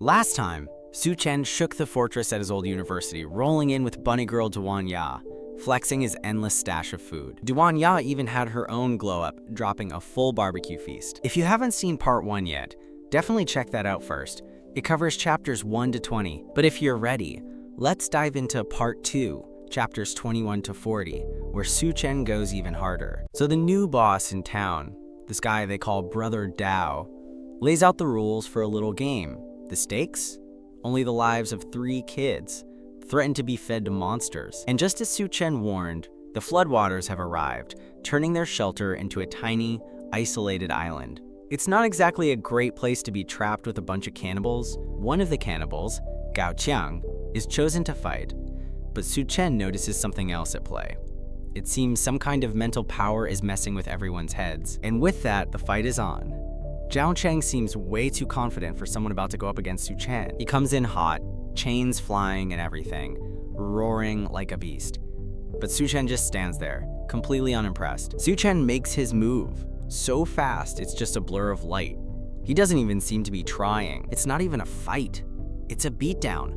Last time, Su Chen shook the fortress at his old university, rolling in with bunny girl Dwan Ya, flexing his endless stash of food. Dwan Ya even had her own glow-up, dropping a full barbecue feast. If you haven't seen part 1 yet, definitely check that out first. It covers chapters 1 to 20. But if you're ready, let's dive into part 2, chapters 21 to 40, where Su Chen goes even harder. So the new boss in town, this guy they call Brother Dao, lays out the rules for a little game. The stakes? Only the lives of 3 kids, threatened to be fed to monsters. And just as Su Chen warned, the floodwaters have arrived, turning their shelter into a tiny, isolated island. It's not exactly a great place to be trapped with a bunch of cannibals. One of the cannibals, Gao Qiang, is chosen to fight, but Su Chen notices something else at play. It seems some kind of mental power is messing with everyone's heads. And with that, the fight is on. Zhao Cheng seems way too confident for someone about to go up against Su Chen. He comes in hot, chains flying and everything, roaring like a beast. But Su Chen just stands there, completely unimpressed. Su Chen makes his move, so fast it's just a blur of light. He doesn't even seem to be trying. It's not even a fight, it's a beatdown.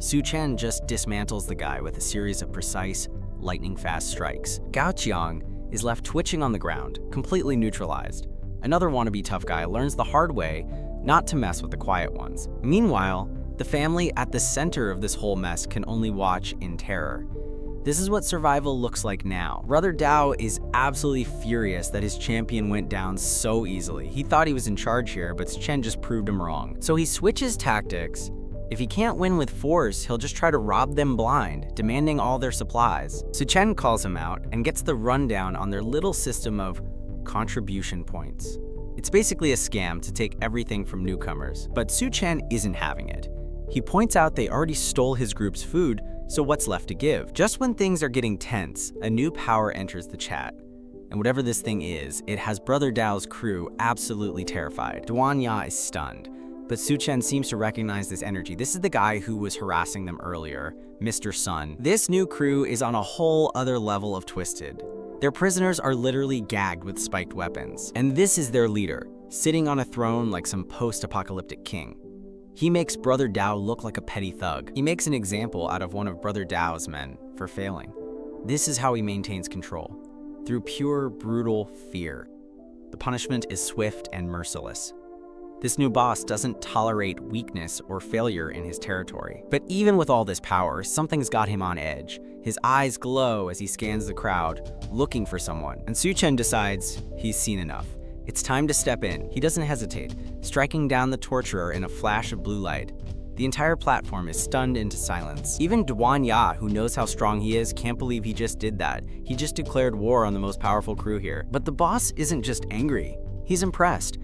Su Chen just dismantles the guy with a series of precise, lightning-fast strikes. Gao Qiang is left twitching on the ground, completely neutralized. Another wannabe tough guy learns the hard way not to mess with the quiet ones. Meanwhile, the family at the center of this whole mess can only watch in terror. This is what survival looks like now. Brother Dao is absolutely furious that his champion went down so easily. He thought he was in charge here, but Chen just proved him wrong. So he switches tactics. If he can't win with force, he'll just try to rob them blind, demanding all their supplies. Su Chen calls him out and gets the rundown on their little system of contribution points. It's basically a scam to take everything from newcomers, but Su Chen isn't having it. He points out they already stole his group's food, so what's left to give? Just when things are getting tense, a new power enters the chat. And whatever this thing is, it has Brother Dao's crew absolutely terrified. Dwan Ya is stunned, but Su Chen seems to recognize this energy. This is the guy who was harassing them earlier, Mr. Sun. This new crew is on a whole other level of twisted. Their prisoners are literally gagged with spiked weapons. And this is their leader, sitting on a throne like some post-apocalyptic king. He makes Brother Dao look like a petty thug. He makes an example out of one of Brother Dao's men for failing. This is how he maintains control, through pure, brutal fear. The punishment is swift and merciless. This new boss doesn't tolerate weakness or failure in his territory. But even with all this power, something's got him on edge. His eyes glow as he scans the crowd, looking for someone. And Su Chen decides he's seen enough. It's time to step in. He doesn't hesitate, striking down the torturer in a flash of blue light. The entire platform is stunned into silence. Even Dwan Ya, who knows how strong he is, can't believe he just did that. He just declared war on the most powerful crew here. But the boss isn't just angry, he's impressed.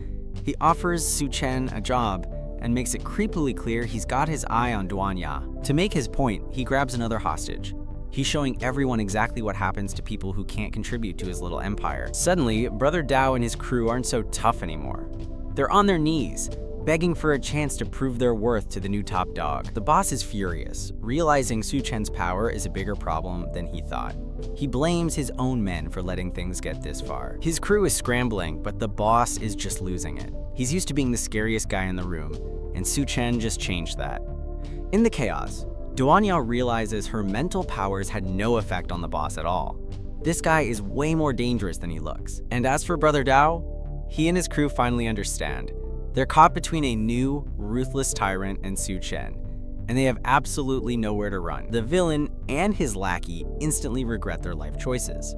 He offers Su Chen a job and makes it creepily clear he's got his eye on Dwan Ya. To make his point, he grabs another hostage. He's showing everyone exactly what happens to people who can't contribute to his little empire. Suddenly, Brother Dao and his crew aren't so tough anymore. They're on their knees, begging for a chance to prove their worth to the new top dog. The boss is furious, realizing Su Chen's power is a bigger problem than he thought. He blames his own men for letting things get this far. His crew is scrambling, but the boss is just losing it. He's used to being the scariest guy in the room, and Su Chen just changed that. In the chaos, Dwan Ya realizes her mental powers had no effect on the boss at all. This guy is way more dangerous than he looks. And as for Brother Dao, he and his crew finally understand. They're caught between a new, ruthless tyrant and Su Chen, and they have absolutely nowhere to run. The villain and his lackey instantly regret their life choices.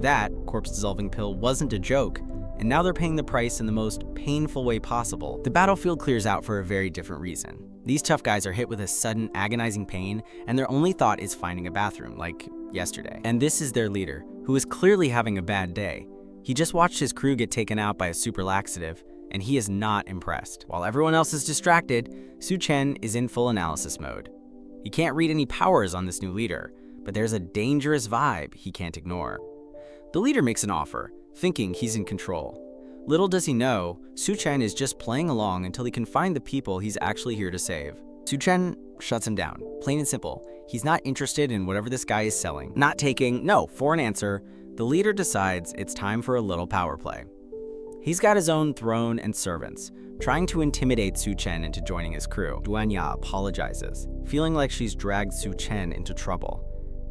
That corpse-dissolving pill wasn't a joke, and now they're paying the price in the most painful way possible. The battlefield clears out for a very different reason. These tough guys are hit with a sudden, agonizing pain, and their only thought is finding a bathroom, like yesterday. And this is their leader, who is clearly having a bad day. He just watched his crew get taken out by a super laxative, and he is not impressed. While everyone else is distracted, Su Chen is in full analysis mode. He can't read any powers on this new leader, but there's a dangerous vibe he can't ignore. The leader makes an offer, thinking he's in control. Little does he know, Su Chen is just playing along until he can find the people he's actually here to save. Su Chen shuts him down, plain and simple. He's not interested in whatever this guy is selling. Not taking no for an answer, the leader decides it's time for a little power play. He's got his own throne and servants, trying to intimidate Su Chen into joining his crew. Dwan Ya apologizes, feeling like she's dragged Su Chen into trouble.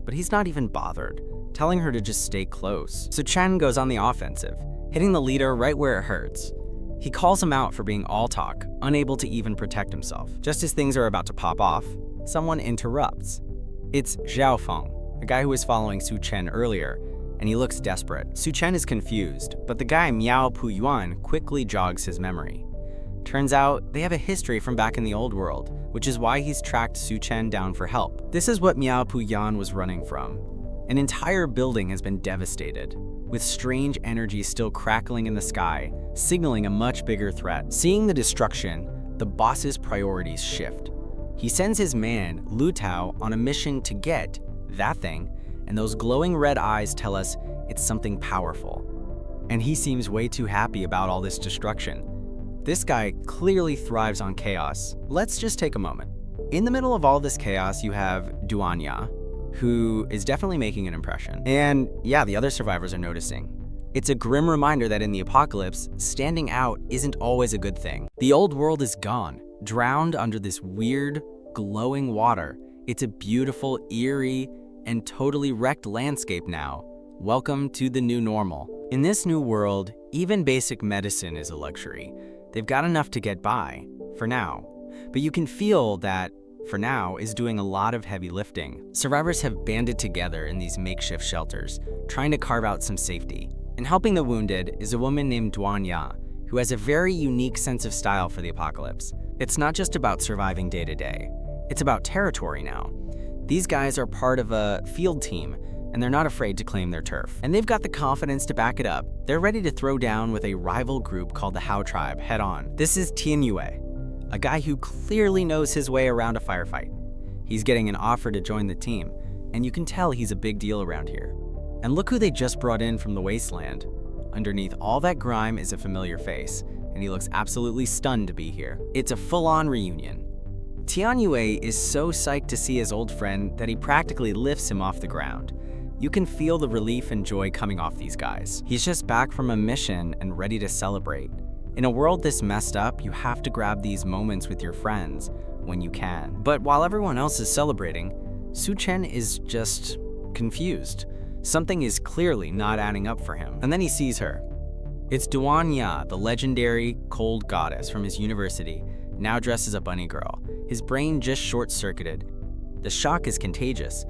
But he's not even bothered, telling her to just stay close. Su Chen goes on the offensive, hitting the leader right where it hurts. He calls him out for being all talk, unable to even protect himself. Just as things are about to pop off, someone interrupts. It's Xiao Feng, a guy who was following Su Chen earlier, and he looks desperate. Su Chen is confused, but the guy Miao Pu Yuan quickly jogs his memory. Turns out they have a history from back in the old world, which is why he's tracked Su Chen down for help. This is what Miao Pu Yuan was running from. An entire building has been devastated, with strange energy still crackling in the sky, signaling a much bigger threat. Seeing the destruction, the boss's priorities shift. He sends his man, Lu Tao, on a mission to get that thing, and those glowing red eyes tell us it's something powerful. And he seems way too happy about all this destruction. This guy clearly thrives on chaos. Let's just take a moment. In the middle of all this chaos, you have Dwan Ya, who is definitely making an impression. And yeah, the other survivors are noticing. It's a grim reminder that in the apocalypse, standing out isn't always a good thing. The old world is gone, drowned under this weird, glowing water. It's a beautiful, eerie, and totally wrecked landscape now. Welcome to the new normal. In this new world, even basic medicine is a luxury. They've got enough to get by, for now. But you can feel that, for now, is doing a lot of heavy lifting. Survivors have banded together in these makeshift shelters, trying to carve out some safety. And helping the wounded is a woman named Dwan Ya, who has a very unique sense of style for the apocalypse. It's not just about surviving day to day. It's about territory now. These guys are part of a field team, and they're not afraid to claim their turf. And they've got the confidence to back it up. They're ready to throw down with a rival group called the Hao Tribe head on. This is Dwan Ya, a guy who clearly knows his way around a firefight. He's getting an offer to join the team, and you can tell he's a big deal around here. And look who they just brought in from the wasteland. Underneath all that grime is a familiar face, and he looks absolutely stunned to be here. It's a full-on reunion. Dwan Ya is so psyched to see his old friend that he practically lifts him off the ground. You can feel the relief and joy coming off these guys. He's just back from a mission and ready to celebrate. In a world this messed up, you have to grab these moments with your friends when you can. But while everyone else is celebrating, Su Chen is just confused. Something is clearly not adding up for him. And then he sees her. It's Dwan Ya, the legendary cold goddess from his university, now dressed as a bunny girl. His brain just short-circuited. The shock is contagious.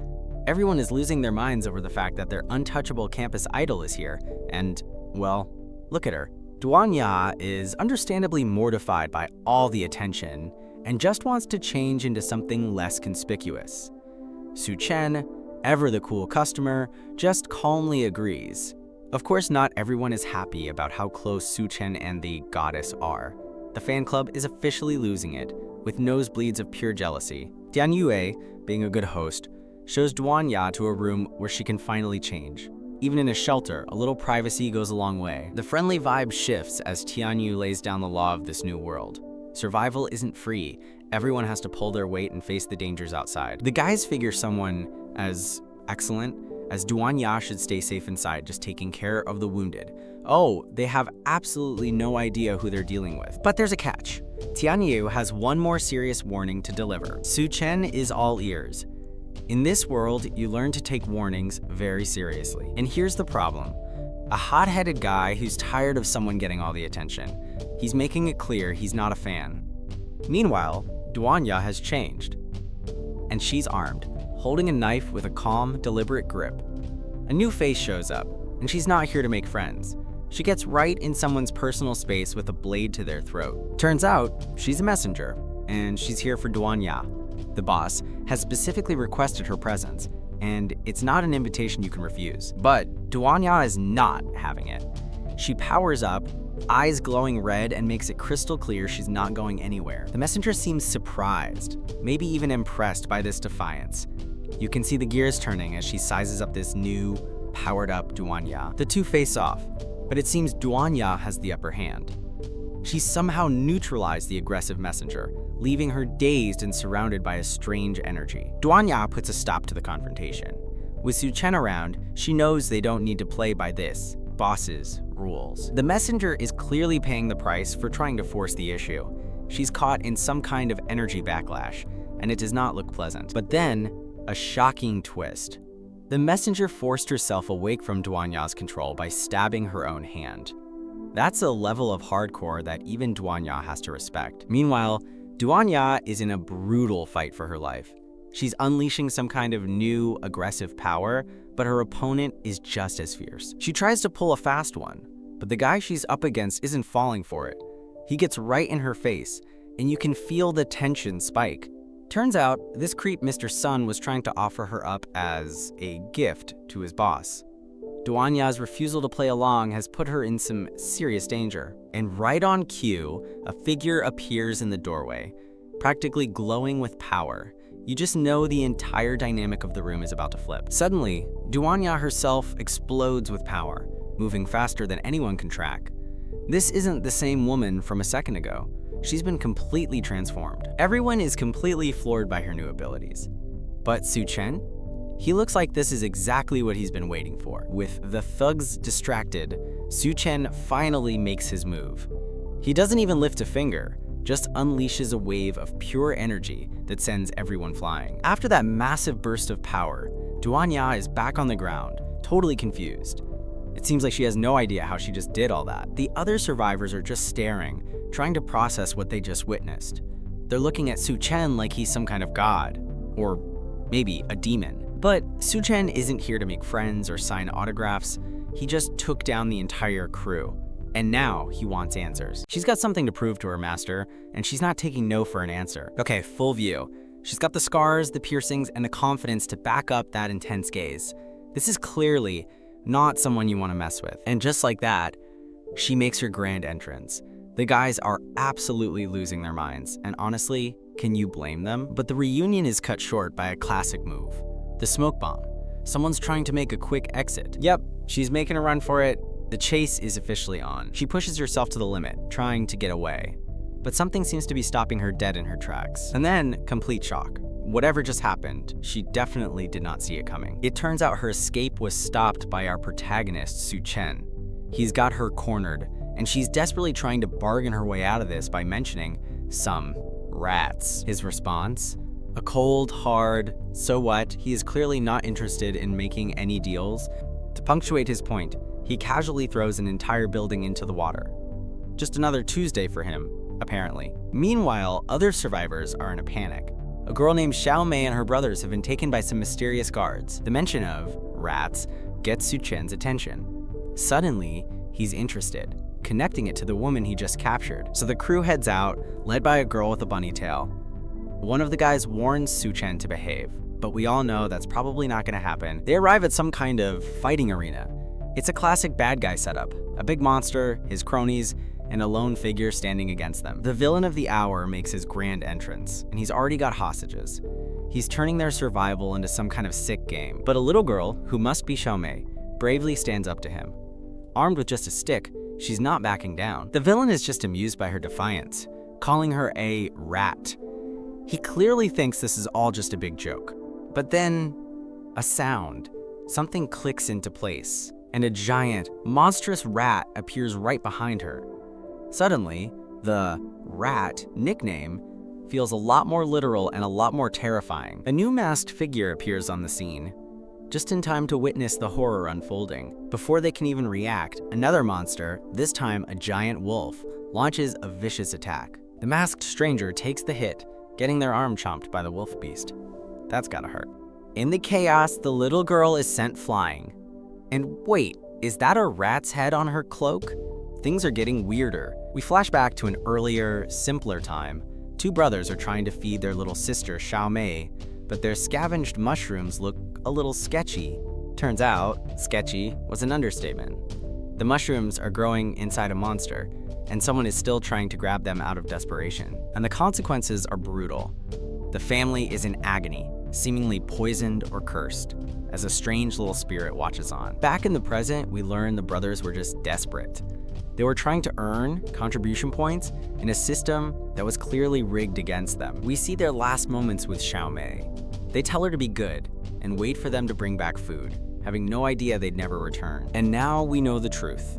Everyone is losing their minds over the fact that their untouchable campus idol is here. And, well, look at her. Dwan Ya is understandably mortified by all the attention and just wants to change into something less conspicuous. Su Chen, ever the cool customer, just calmly agrees. Of course, not everyone is happy about how close Su Chen and the goddess are. The fan club is officially losing it, with nosebleeds of pure jealousy. Dwan Ya, being a good host, shows Dwan Ya to a room where she can finally change. Even in a shelter, a little privacy goes a long way. The friendly vibe shifts as Dwan Ya lays down the law of this new world. Survival isn't free. Everyone has to pull their weight and face the dangers outside. The guys figure someone as excellent as Dwan Ya should stay safe inside, just taking care of the wounded. Oh, they have absolutely no idea who they're dealing with. But there's a catch. Dwan Ya has one more serious warning to deliver. Su Chen is all ears. In this world, you learn to take warnings very seriously. And here's the problem. A hot-headed guy who's tired of someone getting all the attention. He's making it clear he's not a fan. Meanwhile, Dwan Ya has changed. And she's armed, holding a knife with a calm, deliberate grip. A new face shows up, and she's not here to make friends. She gets right in someone's personal space with a blade to their throat. Turns out, she's a messenger, and she's here for Dwan Ya. The boss has specifically requested her presence, and it's not an invitation you can refuse. But Dwan Ya is not having it. She powers up, eyes glowing red, and makes it crystal clear she's not going anywhere. The messenger seems surprised, maybe even impressed by this defiance. You can see the gears turning as she sizes up this new, powered-up Dwan Ya. The two face off, but it seems Dwan Ya has the upper hand. She somehow neutralized the aggressive messenger, leaving her dazed and surrounded by a strange energy. Dwan Ya puts a stop to the confrontation. With Su Chen around, she knows they don't need to play by this. bosses rules. The messenger is clearly paying the price for trying to force the issue. She's caught in some kind of energy backlash, and it does not look pleasant. But then, a shocking twist. The messenger forced herself awake from Dwan Ya's control by stabbing her own hand. That's a level of hardcore that even Dwan Ya has to respect. Meanwhile, Dwan Ya is in a brutal fight for her life. She's unleashing some kind of new, aggressive power, but her opponent is just as fierce. She tries to pull a fast one, but the guy she's up against isn't falling for it. He gets right in her face, and you can feel the tension spike. Turns out, this creep Mr. Sun was trying to offer her up as a gift to his boss. Dwan Ya's refusal to play along has put her in some serious danger. And right on cue, a figure appears in the doorway, practically glowing with power. You just know the entire dynamic of the room is about to flip. Suddenly, Dwan Ya herself explodes with power, moving faster than anyone can track. This isn't the same woman from a second ago. She's been completely transformed. Everyone is completely floored by her new abilities. But Su Chen? He looks like this is exactly what he's been waiting for. With the thugs distracted, Su Chen finally makes his move. He doesn't even lift a finger, just unleashes a wave of pure energy that sends everyone flying. After that massive burst of power, Dwan Ya is back on the ground, totally confused. It seems like she has no idea how she just did all that. The other survivors are just staring, trying to process what they just witnessed. They're looking at Su Chen like he's some kind of god, or maybe a demon. But Su Chen isn't here to make friends or sign autographs. He just took down the entire crew, and now he wants answers. She's got something to prove to her master, and she's not taking no for an answer. Okay, full view. She's got the scars, the piercings, and the confidence to back up that intense gaze. This is clearly not someone you want to mess with. And just like that, she makes her grand entrance. The guys are absolutely losing their minds, and honestly, can you blame them? But the reunion is cut short by a classic move. The smoke bomb. Someone's trying to make a quick exit. Yep, she's making a run for it. The chase is officially on. She pushes herself to the limit, trying to get away. But something seems to be stopping her dead in her tracks. And then, complete shock. Whatever just happened, she definitely did not see it coming. It turns out her escape was stopped by our protagonist, Su Chen. He's got her cornered, and she's desperately trying to bargain her way out of this by mentioning some rats. His response? A cold, hard, so what? He is clearly not interested in making any deals. To punctuate his point, he casually throws an entire building into the water. Just another Tuesday for him, apparently. Meanwhile, other survivors are in a panic. A girl named Xiao Mei and her brothers have been taken by some mysterious guards. The mention of rats gets Su Chen's attention. Suddenly, he's interested, connecting it to the woman he just captured. So the crew heads out, led by a girl with a bunny tail. One of the guys warns Su Chen to behave, but we all know that's probably not going to happen. They arrive at some kind of fighting arena. It's a classic bad guy setup. A big monster, his cronies, and a lone figure standing against them. The villain of the hour makes his grand entrance, and he's already got hostages. He's turning their survival into some kind of sick game. But a little girl, who must be Xiao Mei, bravely stands up to him. Armed with just a stick, she's not backing down. The villain is just amused by her defiance, calling her a rat. He clearly thinks this is all just a big joke. But then, a sound. Something clicks into place, and a giant, monstrous rat appears right behind her. Suddenly, the rat nickname feels a lot more literal and a lot more terrifying. A new masked figure appears on the scene, just in time to witness the horror unfolding. Before they can even react, another monster, this time a giant wolf, launches a vicious attack. The masked stranger takes the hit, getting their arm chomped by the wolf beast. That's gotta hurt. In the chaos, the little girl is sent flying. And wait, is that a rat's head on her cloak? Things are getting weirder. We flash back to an earlier, simpler time. Two brothers are trying to feed their little sister, Xiao Mei, but their scavenged mushrooms look a little sketchy. Turns out, sketchy was an understatement. The mushrooms are growing inside a monster, and someone is still trying to grab them out of desperation. And the consequences are brutal. The family is in agony, seemingly poisoned or cursed, as a strange little spirit watches on. Back in the present, we learn the brothers were just desperate. They were trying to earn contribution points in a system that was clearly rigged against them. We see their last moments with Xiao Mei. They tell her to be good and wait for them to bring back food. having no idea they'd never return. And now we know the truth.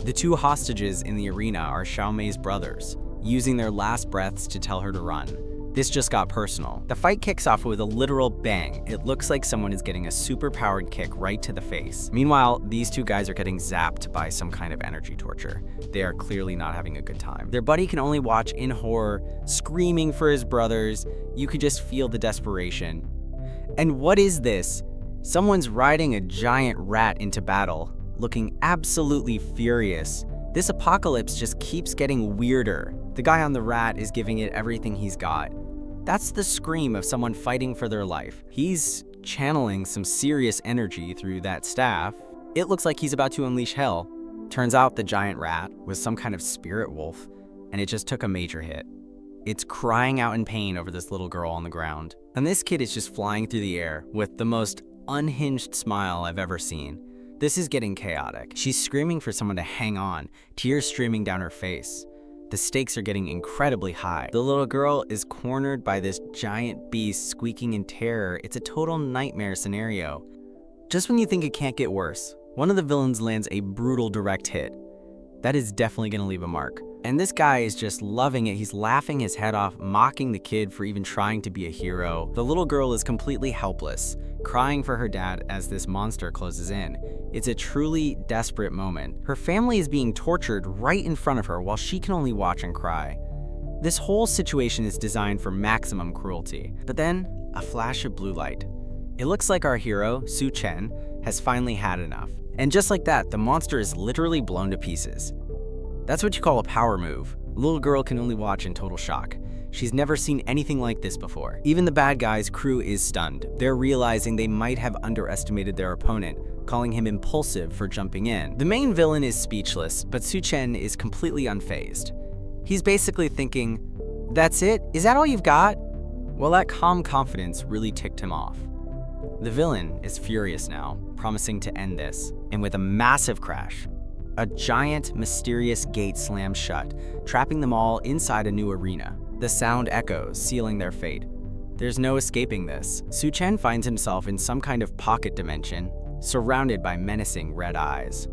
The two hostages in the arena are Xiaomei's brothers, using their last breaths to tell her to run. This just got personal. The fight kicks off with a literal bang. It looks like someone is getting a super-powered kick right to the face. Meanwhile, these two guys are getting zapped by some kind of energy torture. They are clearly not having a good time. Their buddy can only watch in horror, screaming for his brothers. You could just feel the desperation. And what is this? Someone's riding a giant rat into battle, looking absolutely furious. This apocalypse just keeps getting weirder. The guy on the rat is giving it everything he's got. That's the scream of someone fighting for their life. He's channeling some serious energy through that staff. It looks like he's about to unleash hell. Turns out the giant rat was some kind of spirit wolf, and it just took a major hit. It's crying out in pain over this little girl on the ground. And this kid is just flying through the air with the most unhinged smile I've ever seen. This is getting chaotic. She's screaming for someone to hang on, tears streaming down her face. The stakes are getting incredibly high. The little girl is cornered by this giant beast squeaking in terror. It's a total nightmare scenario. Just when you think it can't get worse, one of the villains lands a brutal direct hit. That is definitely gonna leave a mark. And this guy is just loving it. He's laughing his head off, mocking the kid for even trying to be a hero. The little girl is completely helpless, crying for her dad as this monster closes in. It's a truly desperate moment. Her family is being tortured right in front of her while she can only watch and cry. This whole situation is designed for maximum cruelty. But then, a flash of blue light. It looks like our hero, Su Chen, has finally had enough. And just like that, the monster is literally blown to pieces. That's what you call a power move. The little girl can only watch in total shock. She's never seen anything like this before. Even the bad guy's crew is stunned. They're realizing they might have underestimated their opponent, calling him impulsive for jumping in. The main villain is speechless, but Su Chen is completely unfazed. He's basically thinking, "That's it? Is that all you've got?" Well, that calm confidence really ticked him off. The villain is furious now, promising to end this. And with a massive crash, a giant, mysterious gate slams shut, trapping them all inside a new arena. The sound echoes, sealing their fate. There's no escaping this. Su Chen finds himself in some kind of pocket dimension, surrounded by menacing red eyes.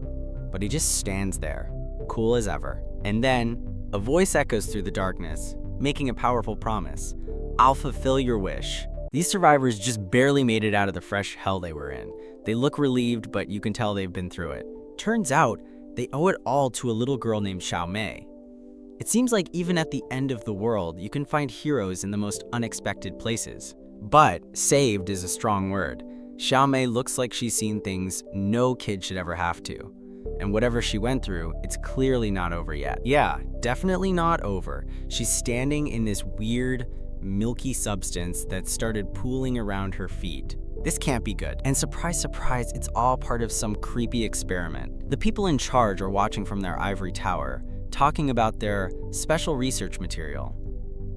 But he just stands there, cool as ever. And then, a voice echoes through the darkness, making a powerful promise. "I'll fulfill your wish." These survivors just barely made it out of the fresh hell they were in. They look relieved, but you can tell they've been through it. Turns out, they owe it all to a little girl named Xiaomei. It seems like even at the end of the world, you can find heroes in the most unexpected places. But saved is a strong word. Xiaomei looks like she's seen things no kid should ever have to. And whatever she went through, it's clearly not over yet. Yeah, definitely not over. She's standing in this weird, milky substance that started pooling around her feet. This can't be good. And surprise, surprise, it's all part of some creepy experiment. The people in charge are watching from their ivory tower, talking about their special research material.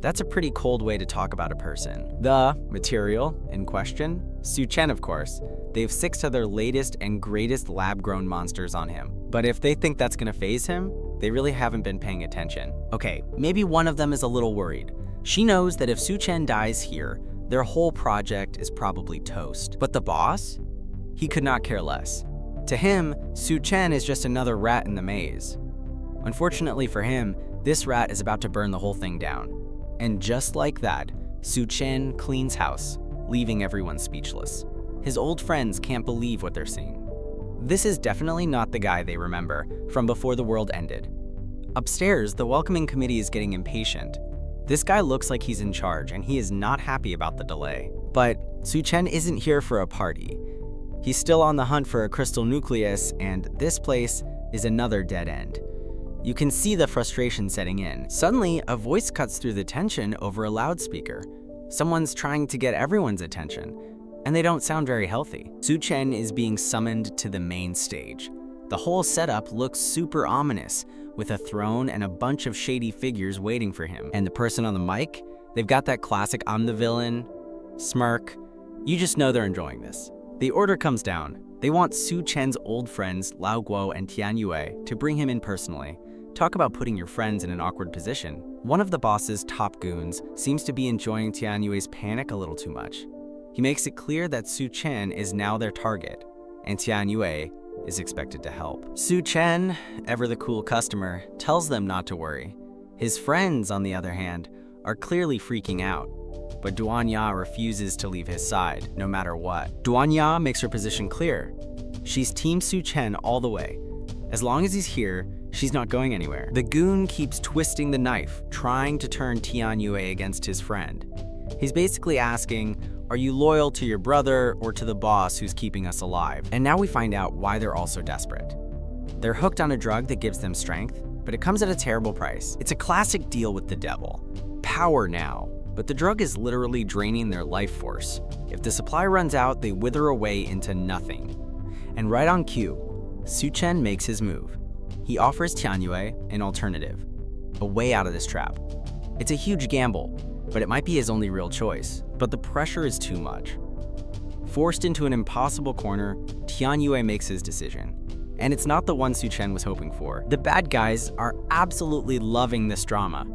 That's a pretty cold way to talk about a person. The material in question? Su Chen, of course. They have 6 of their latest and greatest lab-grown monsters on him. But if they think that's gonna faze him, they really haven't been paying attention. Okay, maybe one of them is a little worried. She knows that if Su Chen dies here, their whole project is probably toast. But the boss? He could not care less. To him, Su Chen is just another rat in the maze. Unfortunately for him, this rat is about to burn the whole thing down. And just like that, Su Chen cleans house, leaving everyone speechless. His old friends can't believe what they're seeing. This is definitely not the guy they remember from before the world ended. Upstairs, the welcoming committee is getting impatient. This guy looks like he's in charge, and he is not happy about the delay. But Su Chen isn't here for a party. He's still on the hunt for a crystal nucleus, and this place is another dead end. You can see the frustration setting in. Suddenly, a voice cuts through the tension over a loudspeaker. Someone's trying to get everyone's attention, and they don't sound very healthy. Su Chen is being summoned to the main stage. The whole setup looks super ominous, with a throne and a bunch of shady figures waiting for him. And the person on the mic, they've got that classic "I'm the villain" smirk. You just know they're enjoying this. The order comes down. They want Su Chen's old friends Lao Guo and Tian Yue to bring him in personally. Talk about putting your friends in an awkward position. One of the boss's top goons seems to be enjoying Tian Yue's panic a little too much. He makes it clear that Su Chen is now their target. and Tian Yue is expected to help. Su Chen, ever the cool customer, tells them not to worry. His friends, on the other hand, are clearly freaking out, but Dwan Ya refuses to leave his side, no matter what. Dwan Ya makes her position clear. She's Team Su Chen all the way. As long as he's here, she's not going anywhere. The goon keeps twisting the knife, trying to turn Tian Yue against his friend. He's basically asking, are you loyal to your brother or to the boss who's keeping us alive? And now we find out why they're all so desperate. They're hooked on a drug that gives them strength, but it comes at a terrible price. It's a classic deal with the devil. Power now, but the drug is literally draining their life force. If the supply runs out, they wither away into nothing. And right on cue, Su Chen makes his move. He offers Tian Yue an alternative, a way out of this trap. It's a huge gamble, but it might be his only real choice. But the pressure is too much. Forced into an impossible corner, Tian Yue makes his decision. And it's not the one Su Chen was hoping for. The bad guys are absolutely loving this drama.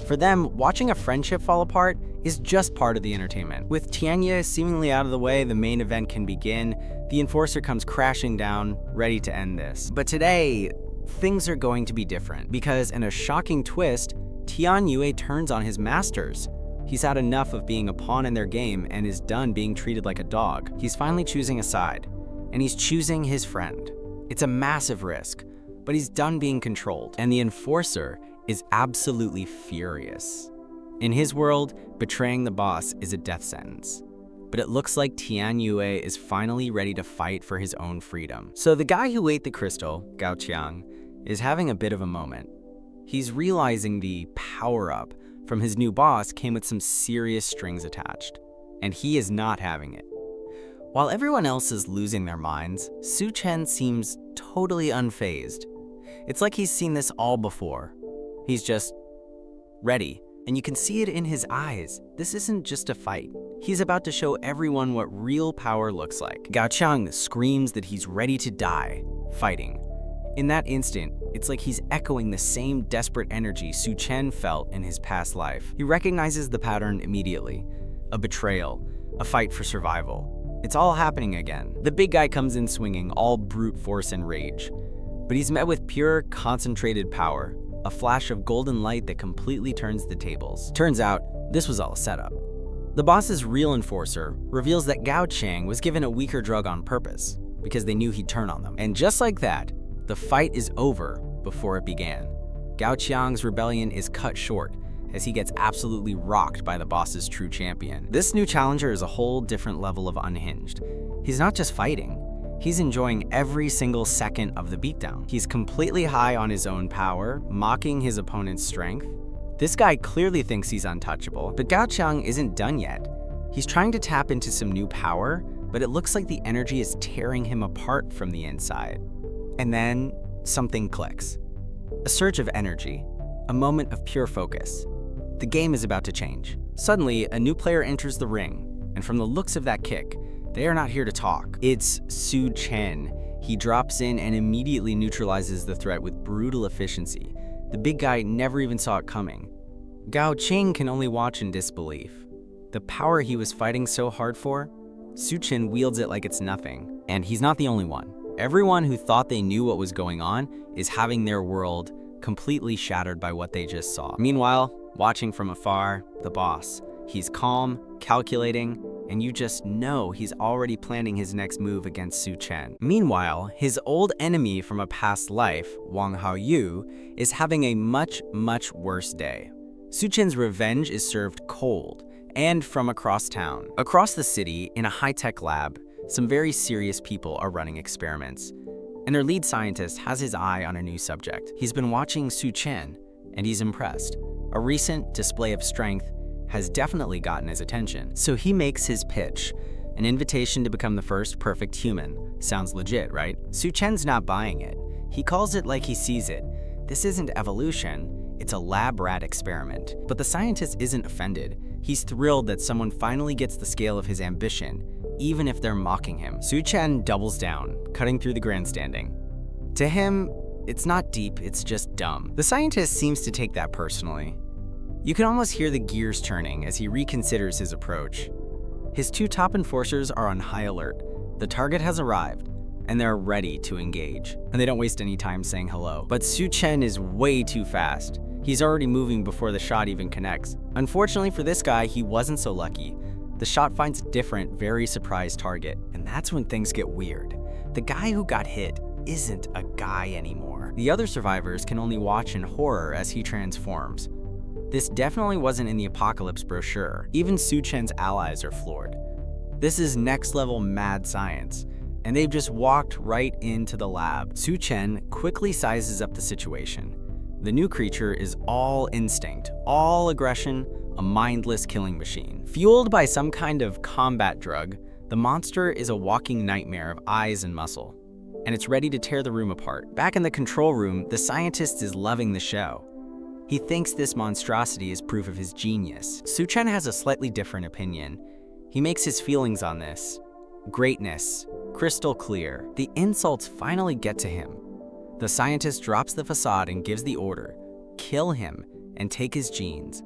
For them, watching a friendship fall apart is just part of the entertainment. With Tian Yue seemingly out of the way, the main event can begin. The enforcer comes crashing down, ready to end this. But today, things are going to be different, because in a shocking twist, Tian Yue turns on his masters. He's had enough of being a pawn in their game and is done being treated like a dog. He's finally choosing a side, and he's choosing his friend. It's a massive risk, but he's done being controlled, and the enforcer is absolutely furious. In his world, betraying the boss is a death sentence. But it looks like Tian Yue is finally ready to fight for his own freedom. So the guy who ate the crystal, Gao Qiang, is having a bit of a moment. He's realizing the power-up from his new boss came with some serious strings attached, and he is not having it. While everyone else is losing their minds, Su Chen seems totally unfazed. It's like he's seen this all before. He's just ready, and you can see it in his eyes. This isn't just a fight. He's about to show everyone what real power looks like. Gao Qiang screams that he's ready to die, fighting. In that instant, it's like he's echoing the same desperate energy Su Chen felt in his past life. He recognizes the pattern immediately. A betrayal, a fight for survival. It's all happening again. The big guy comes in swinging, all brute force and rage. But he's met with pure, concentrated power, a flash of golden light that completely turns the tables. Turns out, this was all a setup. The boss's real enforcer reveals that Gao Qiang was given a weaker drug on purpose, because they knew he'd turn on them. And just like that, the fight is over before it began. Gao Qiang's rebellion is cut short, as he gets absolutely rocked by the boss's true champion. This new challenger is a whole different level of unhinged. He's not just fighting, he's enjoying every single second of the beatdown. He's completely high on his own power, mocking his opponent's strength. This guy clearly thinks he's untouchable, but Gao Qiang isn't done yet. He's trying to tap into some new power, but it looks like the energy is tearing him apart from the inside. And then something clicks. A surge of energy, a moment of pure focus. The game is about to change. Suddenly, a new player enters the ring, and from the looks of that kick, they are not here to talk. It's Su Chen. He drops in and immediately neutralizes the threat with brutal efficiency. The big guy never even saw it coming. Gao Qiang can only watch in disbelief. The power he was fighting so hard for, Su Chen wields it like it's nothing. And he's not the only one. Everyone who thought they knew what was going on is having their world completely shattered by what they just saw. Meanwhile, watching from afar, the boss. He's calm, calculating, and you just know he's already planning his next move against Su Chen. Meanwhile, his old enemy from a past life, Wang Haoyu, is having a much, much worse day. Su Chen's revenge is served cold, and from across town. Across the city, in a high-tech lab, some very serious people are running experiments, and their lead scientist has his eye on a new subject. He's been watching Su Chen, and he's impressed. A recent display of strength has definitely gotten his attention. So he makes his pitch, an invitation to become the first perfect human. Sounds legit, right? Su Chen's not buying it. He calls it like he sees it. This isn't evolution, it's a lab rat experiment. But the scientist isn't offended. He's thrilled that someone finally gets the scale of his ambition, even if they're mocking him. Su Chen doubles down, cutting through the grandstanding. To him, it's not deep, it's just dumb. The scientist seems to take that personally. You can almost hear the gears turning as he reconsiders his approach. His two top enforcers are on high alert. The target has arrived, and they're ready to engage. And they don't waste any time saying hello. But Su Chen is way too fast. He's already moving before the shot even connects. Unfortunately for this guy, he wasn't so lucky. The shot finds a different, very surprised target, and that's when things get weird. The guy who got hit isn't a guy anymore. The other survivors can only watch in horror as he transforms. This definitely wasn't in the apocalypse brochure. Even Su Chen's allies are floored. This is next level mad science, and they've just walked right into the lab. Su Chen quickly sizes up the situation. The new creature is all instinct, all aggression, a mindless killing machine. Fueled by some kind of combat drug, the monster is a walking nightmare of eyes and muscle, and it's ready to tear the room apart. Back in the control room, the scientist is loving the show. He thinks this monstrosity is proof of his genius. Su Chen has a slightly different opinion. He makes his feelings on this. Greatness, crystal clear. The insults finally get to him. The scientist drops the facade and gives the order, kill him and take his genes.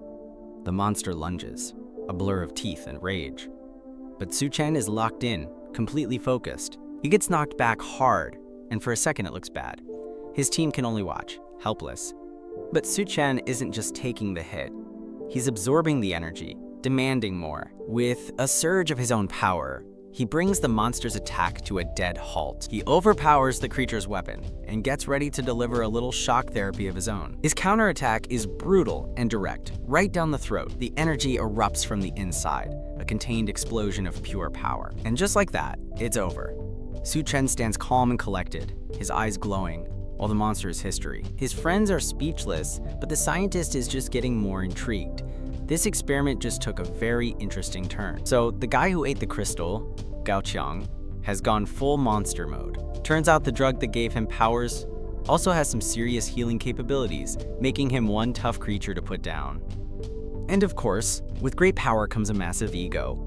The monster lunges, a blur of teeth and rage. But Su Chen is locked in, completely focused. He gets knocked back hard, and for a second it looks bad. His team can only watch, helpless. But Su Chen isn't just taking the hit. He's absorbing the energy, demanding more. With a surge of his own power, he brings the monster's attack to a dead halt. He overpowers the creature's weapon and gets ready to deliver a little shock therapy of his own. His counterattack is brutal and direct, right down the throat. The energy erupts from the inside, a contained explosion of pure power. And just like that, it's over. Su Chen stands calm and collected, his eyes glowing, while the monster is history. His friends are speechless, but the scientist is just getting more intrigued. This experiment just took a very interesting turn. So the guy who ate the crystal, Gao Qiang, has gone full monster mode. Turns out the drug that gave him powers also has some serious healing capabilities, making him one tough creature to put down. And of course, with great power comes a massive ego.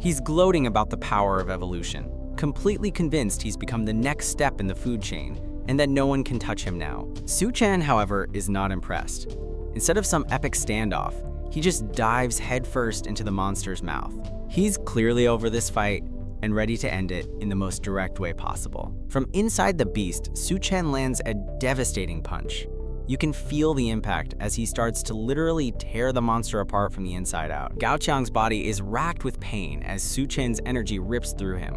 He's gloating about the power of evolution, completely convinced he's become the next step in the food chain, and that no one can touch him now. Su Chen, however, is not impressed. Instead of some epic standoff, he just dives headfirst into the monster's mouth. He's clearly over this fight and ready to end it in the most direct way possible. From inside the beast, Su Chen lands a devastating punch. You can feel the impact as he starts to literally tear the monster apart from the inside out. Gao Qiang's body is racked with pain as Su Chen's energy rips through him.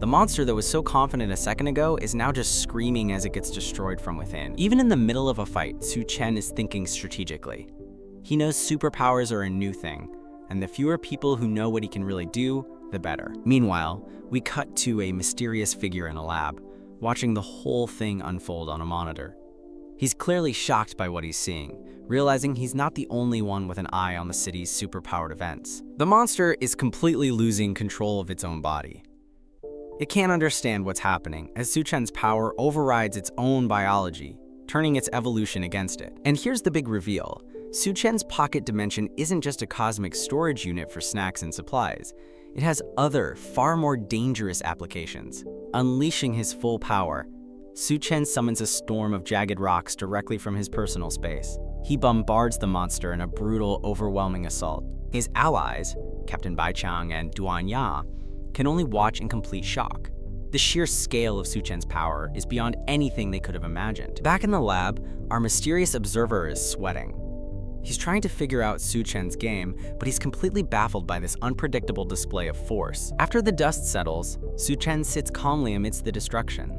The monster that was so confident a second ago is now just screaming as it gets destroyed from within. Even in the middle of a fight, Su Chen is thinking strategically. He knows superpowers are a new thing, and the fewer people who know what he can really do, the better. Meanwhile, we cut to a mysterious figure in a lab, watching the whole thing unfold on a monitor. He's clearly shocked by what he's seeing, realizing he's not the only one with an eye on the city's superpowered events. The monster is completely losing control of its own body. It can't understand what's happening, as Su Chen's power overrides its own biology, turning its evolution against it. And here's the big reveal. Su Chen's pocket dimension isn't just a cosmic storage unit for snacks and supplies. It has other, far more dangerous applications. Unleashing his full power, Su Chen summons a storm of jagged rocks directly from his personal space. He bombards the monster in a brutal, overwhelming assault. His allies, Captain Baichang and Dwan Ya, can only watch in complete shock. The sheer scale of Su Chen's power is beyond anything they could have imagined. Back in the lab, our mysterious observer is sweating. He's trying to figure out Su Chen's game, but he's completely baffled by this unpredictable display of force. After the dust settles, Su Chen sits calmly amidst the destruction.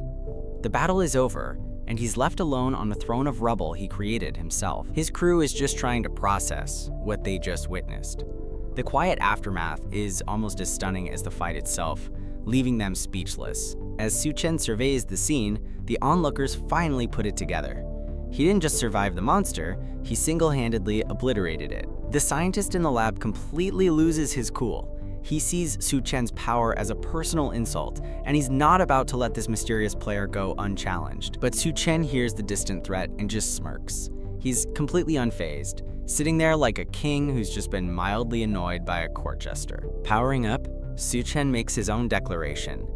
The battle is over, and he's left alone on a throne of rubble he created himself. His crew is just trying to process what they just witnessed. The quiet aftermath is almost as stunning as the fight itself, leaving them speechless. As Su Chen surveys the scene, the onlookers finally put it together. He didn't just survive the monster, he single-handedly obliterated it. The scientist in the lab completely loses his cool. He sees Su Chen's power as a personal insult, and he's not about to let this mysterious player go unchallenged. But Su Chen hears the distant threat and just smirks. He's completely unfazed, sitting there like a king who's just been mildly annoyed by a court jester. Powering up, Su Chen makes his own declaration.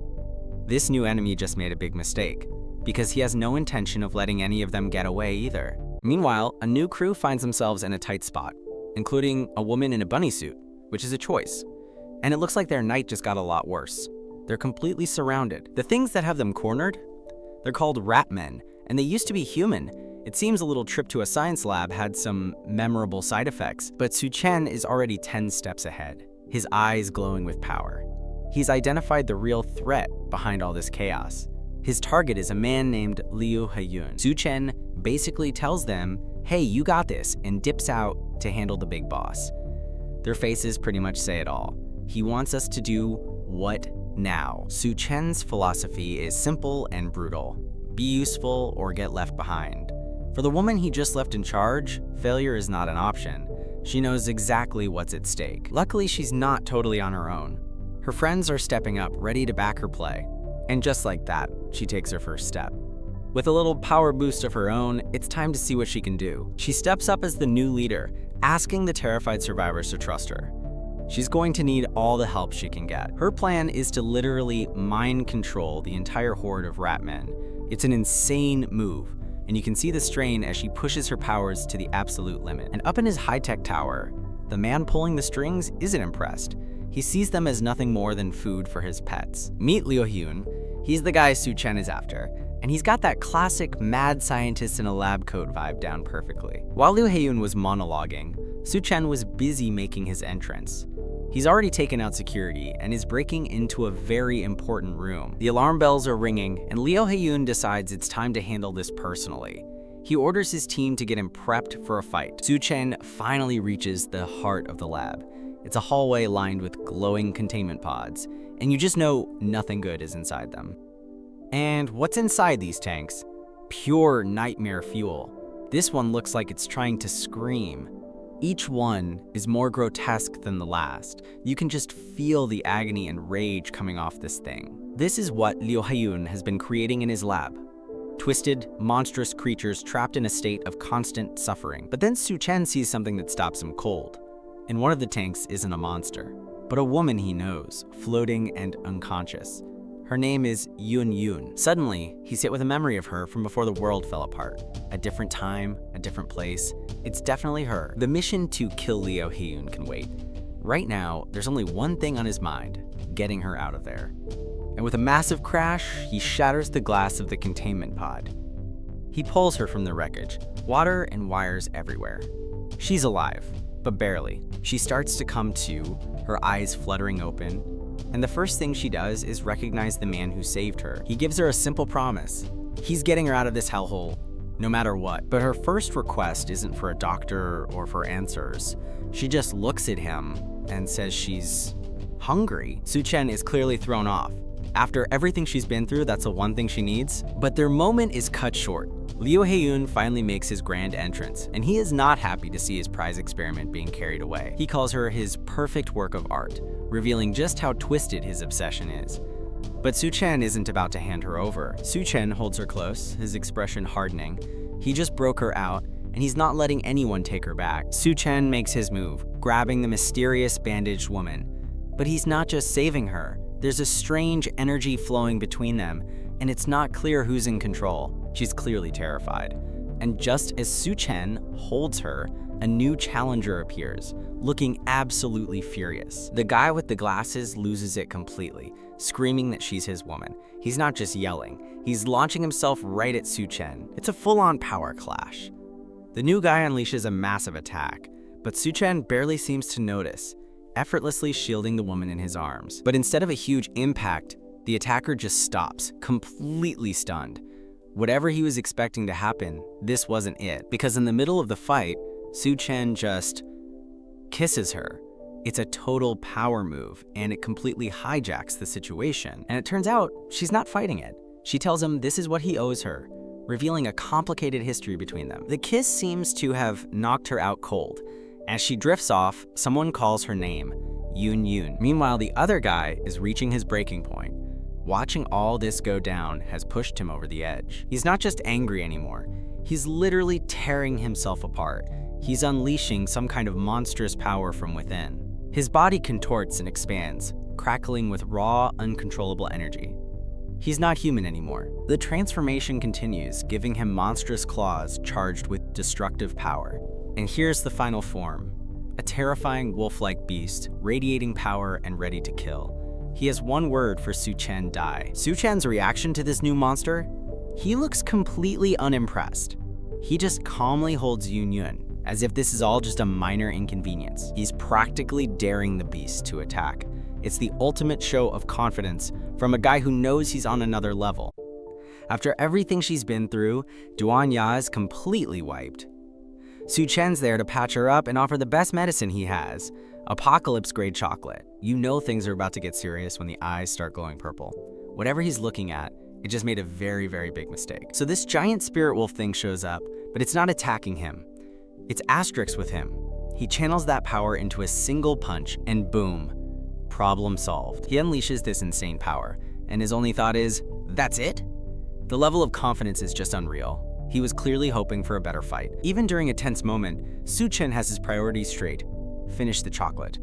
This new enemy just made a big mistake, because he has no intention of letting any of them get away either. Meanwhile, a new crew finds themselves in a tight spot, including a woman in a bunny suit, which is a choice. And it looks like their night just got a lot worse. They're completely surrounded. The things that have them cornered? They're called rat men, and they used to be human. It seems a little trip to a science lab had some memorable side effects, but Su Chen is already 10 steps ahead, his eyes glowing with power. He's identified the real threat behind all this chaos. His target is a man named Liu Heiyun. Su Chen basically tells them, hey, you got this, and dips out to handle the big boss. Their faces pretty much say it all. He wants us to do what now? Su Chen's philosophy is simple and brutal. Be useful or get left behind. For the woman he just left in charge, failure is not an option. She knows exactly what's at stake. Luckily, she's not totally on her own. Her friends are stepping up, ready to back her play. And just like that, she takes her first step. With a little power boost of her own, it's time to see what she can do. She steps up as the new leader, asking the terrified survivors to trust her. She's going to need all the help she can get. Her plan is to literally mind control the entire horde of rat men. It's an insane move, and you can see the strain as she pushes her powers to the absolute limit. And up in his high-tech tower, the man pulling the strings isn't impressed. He sees them as nothing more than food for his pets. Meet Liu Heiyun. He's the guy Su Chen is after, and he's got that classic mad scientist in a lab coat vibe down perfectly. While Liu Heiyun was monologuing, Su Chen was busy making his entrance. He's already taken out security and is breaking into a very important room. The alarm bells are ringing, and Liu Heiyun decides it's time to handle this personally. He orders his team to get him prepped for a fight. Su Chen finally reaches the heart of the lab. It's a hallway lined with glowing containment pods, and you just know nothing good is inside them. And what's inside these tanks? Pure nightmare fuel. This one looks like it's trying to scream. Each one is more grotesque than the last. You can just feel the agony and rage coming off this thing. This is what Liu Heiyun has been creating in his lab. Twisted, monstrous creatures trapped in a state of constant suffering. But then Su Chen sees something that stops him cold. In one of the tanks isn't a monster, but a woman he knows, floating and unconscious. Her name is Yun. Suddenly, he's hit with a memory of her from before the world fell apart. A different time, a different place. It's definitely her. The mission to kill Liu Heiyun can wait. Right now, there's only one thing on his mind, getting her out of there. And with a massive crash, he shatters the glass of the containment pod. He pulls her from the wreckage, water and wires everywhere. She's alive, but barely. She starts to come to, her eyes fluttering open, and the first thing she does is recognize the man who saved her. He gives her a simple promise. He's getting her out of this hellhole, no matter what. But her first request isn't for a doctor or for answers. She just looks at him and says she's hungry. Su Chen is clearly thrown off. After everything she's been through, that's the one thing she needs. But their moment is cut short. Liu Heiyun finally makes his grand entrance, and he is not happy to see his prize experiment being carried away. He calls her his perfect work of art, revealing just how twisted his obsession is. But Su Chen isn't about to hand her over. Su Chen holds her close, his expression hardening. He just broke her out, and he's not letting anyone take her back. Su Chen makes his move, grabbing the mysterious bandaged woman. But he's not just saving her. There's a strange energy flowing between them, and it's not clear who's in control. She's clearly terrified. And just as Su Chen holds her, a new challenger appears, looking absolutely furious. The guy with the glasses loses it completely, screaming that she's his woman. He's not just yelling, he's launching himself right at Su Chen. It's a full-on power clash. The new guy unleashes a massive attack, but Su Chen barely seems to notice, effortlessly shielding the woman in his arms. But instead of a huge impact, the attacker just stops, completely stunned. Whatever he was expecting to happen, this wasn't it, because in the middle of the fight, Su Chen just kisses her. It's a total power move, and it completely hijacks the situation. And it turns out, she's not fighting it. She tells him this is what he owes her, revealing a complicated history between them. The kiss seems to have knocked her out cold. As she drifts off, someone calls her name, Yun. Meanwhile, the other guy is reaching his breaking point. Watching all this go down has pushed him over the edge. He's not just angry anymore. He's literally tearing himself apart. He's unleashing some kind of monstrous power from within. His body contorts and expands, crackling with raw, uncontrollable energy. He's not human anymore. The transformation continues, giving him monstrous claws charged with destructive power. And here's the final form, a terrifying wolf-like beast, radiating power and ready to kill. He has one word for Su Chen: die. Su Chen's reaction to this new monster? He looks completely unimpressed. He just calmly holds Yun, as if this is all just a minor inconvenience. He's practically daring the beast to attack. It's the ultimate show of confidence from a guy who knows he's on another level. After everything she's been through, Dwan Ya is completely wiped. Su Chen's there to patch her up and offer the best medicine he has, apocalypse-grade chocolate. You know things are about to get serious when the eyes start glowing purple. Whatever he's looking at, it just made a very, very big mistake. So this giant spirit wolf thing shows up, but it's not attacking him. It's asterisks with him. He channels that power into a single punch, and boom, problem solved. He unleashes this insane power, and his only thought is, that's it? The level of confidence is just unreal. He was clearly hoping for a better fight. Even during a tense moment, Su Chen has his priorities straight: finish the chocolate.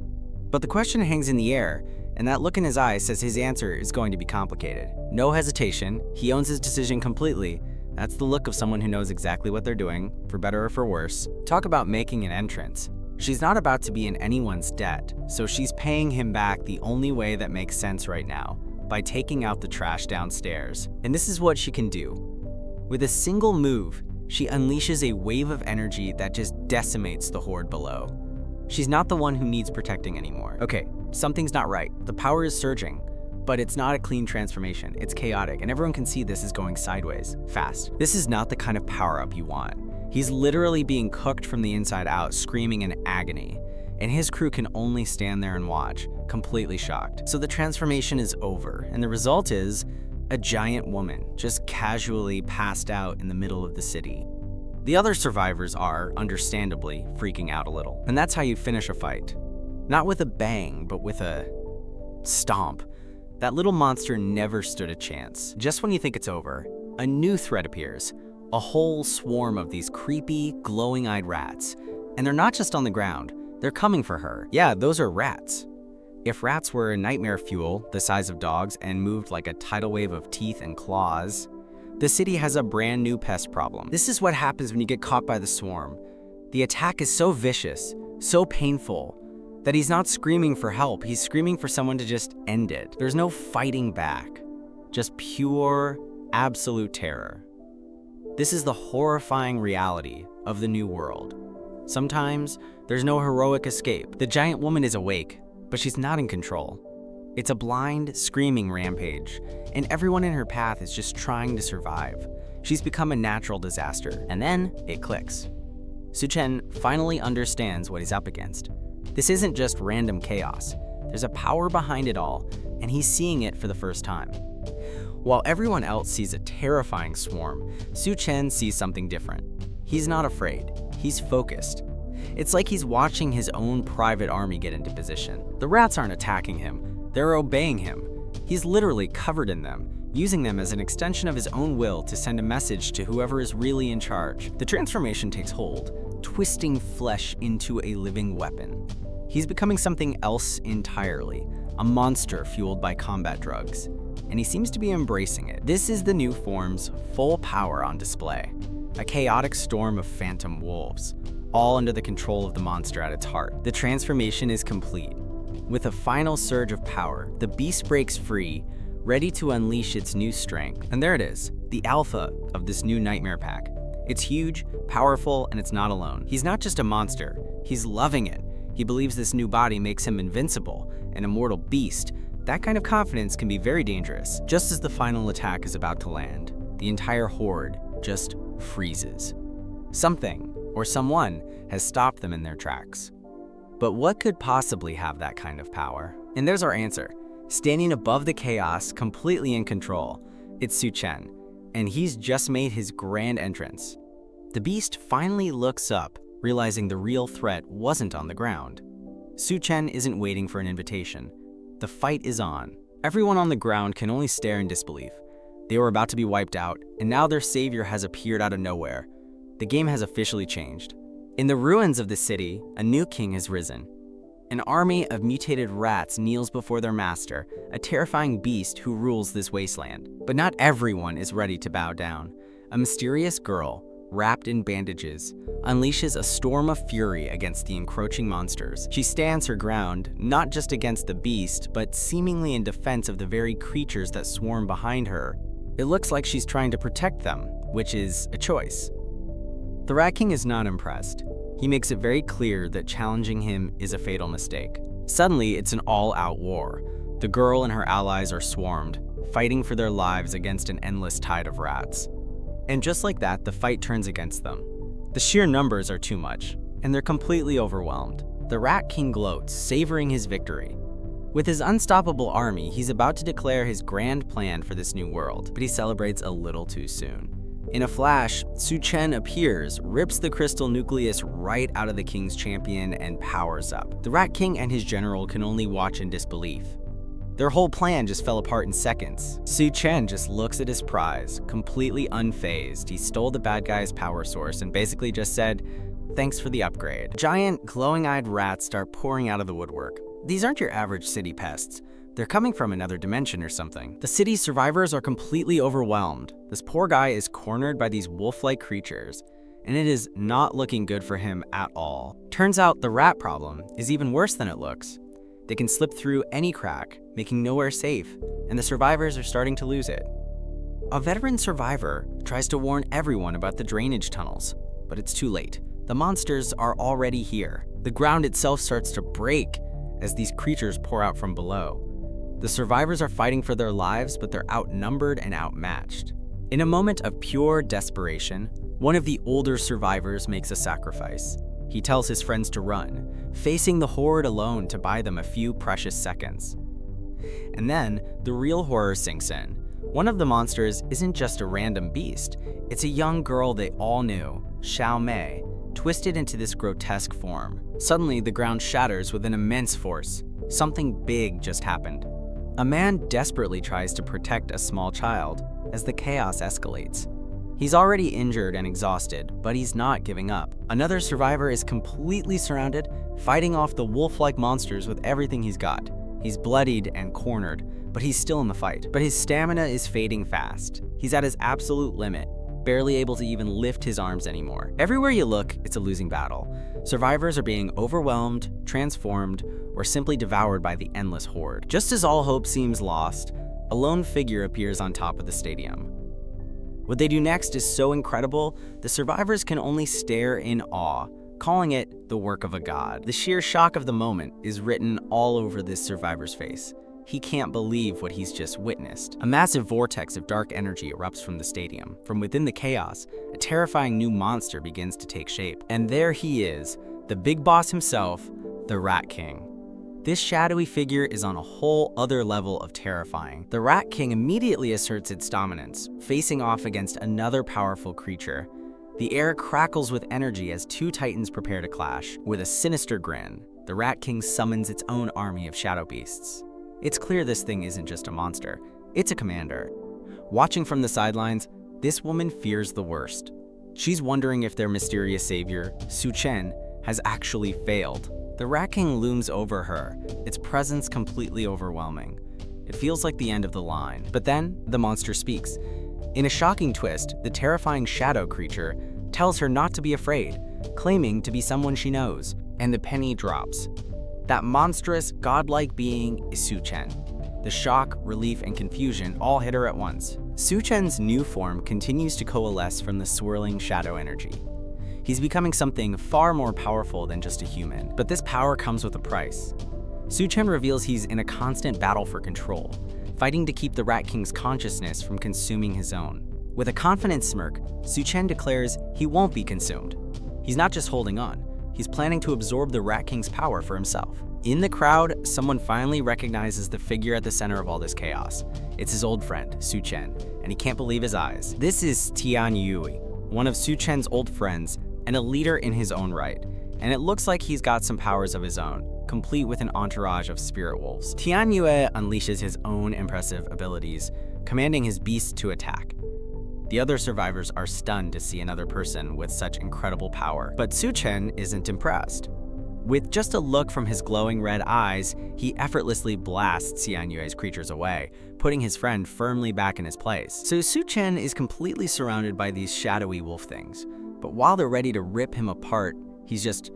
But the question hangs in the air, and that look in his eyes says his answer is going to be complicated. No hesitation, he owns his decision completely. That's the look of someone who knows exactly what they're doing, for better or for worse. Talk about making an entrance. She's not about to be in anyone's debt, so she's paying him back the only way that makes sense right now, by taking out the trash downstairs. And this is what she can do. With a single move, she unleashes a wave of energy that just decimates the horde below. She's not the one who needs protecting anymore. Okay, something's not right. The power is surging, but it's not a clean transformation. It's chaotic, and everyone can see this is going sideways, fast. This is not the kind of power-up you want. He's literally being cooked from the inside out, screaming in agony, and his crew can only stand there and watch, completely shocked. So the transformation is over, and the result is a giant woman just casually passed out in the middle of the city. The other survivors are, understandably, freaking out a little. And that's how you finish a fight. Not with a bang, but with a stomp. That little monster never stood a chance. Just when you think it's over, a new threat appears. A whole swarm of these creepy, glowing-eyed rats. And they're not just on the ground, they're coming for her. Yeah, those are rats. If rats were nightmare fuel, the size of dogs, and moved like a tidal wave of teeth and claws, the city has a brand new pest problem. This is what happens when you get caught by the swarm. The attack is so vicious, so painful, that he's not screaming for help, he's screaming for someone to just end it. There's no fighting back, just pure, absolute terror. This is the horrifying reality of the new world. Sometimes, there's no heroic escape. The giant woman is awake, but she's not in control. It's a blind, screaming rampage, and everyone in her path is just trying to survive. She's become a natural disaster, and then it clicks. Su Chen finally understands what he's up against. This isn't just random chaos. There's a power behind it all, and he's seeing it for the first time. While everyone else sees a terrifying swarm, Su Chen sees something different. He's not afraid. He's focused. It's like he's watching his own private army get into position. The rats aren't attacking him. They're obeying him. He's literally covered in them, using them as an extension of his own will to send a message to whoever is really in charge. The transformation takes hold, twisting flesh into a living weapon. He's becoming something else entirely, a monster fueled by combat drugs, and he seems to be embracing it. This is the new form's full power on display, a chaotic storm of phantom wolves, all under the control of the monster at its heart. The transformation is complete. With a final surge of power, the beast breaks free, ready to unleash its new strength. And there it is, the alpha of this new nightmare pack. It's huge, powerful, and it's not alone. He's not just a monster, he's loving it. He believes this new body makes him invincible, an immortal beast. That kind of confidence can be very dangerous. Just as the final attack is about to land, the entire horde just freezes. Something, or someone, has stopped them in their tracks. But what could possibly have that kind of power? And there's our answer. Standing above the chaos, completely in control, it's Su Chen, and he's just made his grand entrance. The beast finally looks up, realizing the real threat wasn't on the ground. Su Chen isn't waiting for an invitation. The fight is on. Everyone on the ground can only stare in disbelief. They were about to be wiped out, and now their savior has appeared out of nowhere. The game has officially changed. In the ruins of the city, a new king has risen. An army of mutated rats kneels before their master, a terrifying beast who rules this wasteland. But not everyone is ready to bow down. A mysterious girl, wrapped in bandages, unleashes a storm of fury against the encroaching monsters. She stands her ground, not just against the beast, but seemingly in defense of the very creatures that swarm behind her. It looks like she's trying to protect them, which is a choice. The Rat King is not impressed. He makes it very clear that challenging him is a fatal mistake. Suddenly, it's an all-out war. The girl and her allies are swarmed, fighting for their lives against an endless tide of rats. And just like that, the fight turns against them. The sheer numbers are too much, and they're completely overwhelmed. The Rat King gloats, savoring his victory. With his unstoppable army, he's about to declare his grand plan for this new world, but he celebrates a little too soon. In a flash, Su Chen appears, rips the crystal nucleus right out of the king's champion, and powers up. The Rat King and his general can only watch in disbelief. Their whole plan just fell apart in seconds. Su Chen just looks at his prize, completely unfazed. He stole the bad guy's power source and basically just said, "Thanks for the upgrade." Giant, glowing-eyed rats start pouring out of the woodwork. These aren't your average city pests. They're coming from another dimension or something. The city's survivors are completely overwhelmed. This poor guy is cornered by these wolf-like creatures, and it is not looking good for him at all. Turns out the rat problem is even worse than it looks. They can slip through any crack, making nowhere safe, and the survivors are starting to lose it. A veteran survivor tries to warn everyone about the drainage tunnels, but it's too late. The monsters are already here. The ground itself starts to break as these creatures pour out from below. The survivors are fighting for their lives, but they're outnumbered and outmatched. In a moment of pure desperation, one of the older survivors makes a sacrifice. He tells his friends to run, facing the horde alone to buy them a few precious seconds. And then, the real horror sinks in. One of the monsters isn't just a random beast, it's a young girl they all knew, Xiao Mei, twisted into this grotesque form. Suddenly, the ground shatters with an immense force. Something big just happened. A man desperately tries to protect a small child as the chaos escalates. He's already injured and exhausted, but he's not giving up. Another survivor is completely surrounded, fighting off the wolf-like monsters with everything he's got. He's bloodied and cornered, but he's still in the fight. But his stamina is fading fast. He's at his absolute limit, barely able to even lift his arms anymore. Everywhere you look, it's a losing battle. Survivors are being overwhelmed, transformed, or simply devoured by the endless horde. Just as all hope seems lost, a lone figure appears on top of the stadium. What they do next is so incredible, the survivors can only stare in awe, calling it the work of a god. The sheer shock of the moment is written all over this survivor's face. He can't believe what he's just witnessed. A massive vortex of dark energy erupts from the stadium. From within the chaos, a terrifying new monster begins to take shape. And there he is, the big boss himself, the Rat King. This shadowy figure is on a whole other level of terrifying. The Rat King immediately asserts its dominance, facing off against another powerful creature. The air crackles with energy as two titans prepare to clash. With a sinister grin, the Rat King summons its own army of shadow beasts. It's clear this thing isn't just a monster, it's a commander. Watching from the sidelines, this woman fears the worst. She's wondering if their mysterious savior, Su Chen, has actually failed. The Rat King looms over her, its presence completely overwhelming. It feels like the end of the line. But then, the monster speaks. In a shocking twist, the terrifying shadow creature tells her not to be afraid, claiming to be someone she knows. And the penny drops. That monstrous, godlike being is Su Chen. The shock, relief, and confusion all hit her at once. Su Chen's new form continues to coalesce from the swirling shadow energy. He's becoming something far more powerful than just a human. But this power comes with a price. Su Chen reveals he's in a constant battle for control, fighting to keep the Rat King's consciousness from consuming his own. With a confident smirk, Su Chen declares he won't be consumed. He's not just holding on, he's planning to absorb the Rat King's power for himself. In the crowd, someone finally recognizes the figure at the center of all this chaos. It's his old friend, Su Chen, and he can't believe his eyes. This is Dwan Ya, one of Su Chen's old friends, and a leader in his own right, and it looks like he's got some powers of his own, complete with an entourage of spirit wolves. Dwan Ya unleashes his own impressive abilities, commanding his beasts to attack. The other survivors are stunned to see another person with such incredible power, but Su Chen isn't impressed. With just a look from his glowing red eyes, he effortlessly blasts Dwan Ya's creatures away, putting his friend firmly back in his place. So Su Chen is completely surrounded by these shadowy wolf things. But while they're ready to rip him apart, he's just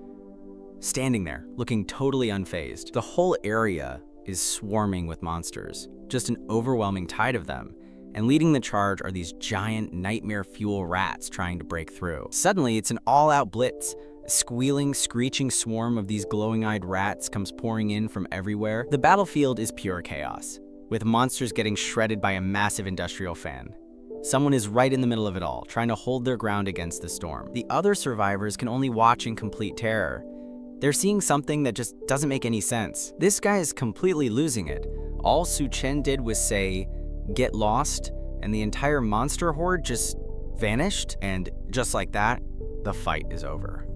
standing there, looking totally unfazed. The whole area is swarming with monsters, just an overwhelming tide of them. And leading the charge are these giant nightmare fuel rats trying to break through. Suddenly, it's an all-out blitz. A squealing, screeching swarm of these glowing-eyed rats comes pouring in from everywhere. The battlefield is pure chaos, with monsters getting shredded by a massive industrial fan. Someone is right in the middle of it all, trying to hold their ground against the storm. The other survivors can only watch in complete terror. They're seeing something that just doesn't make any sense. This guy is completely losing it. All Su Chen did was say, "Get lost," and the entire monster horde just vanished, and just like that, the fight is over.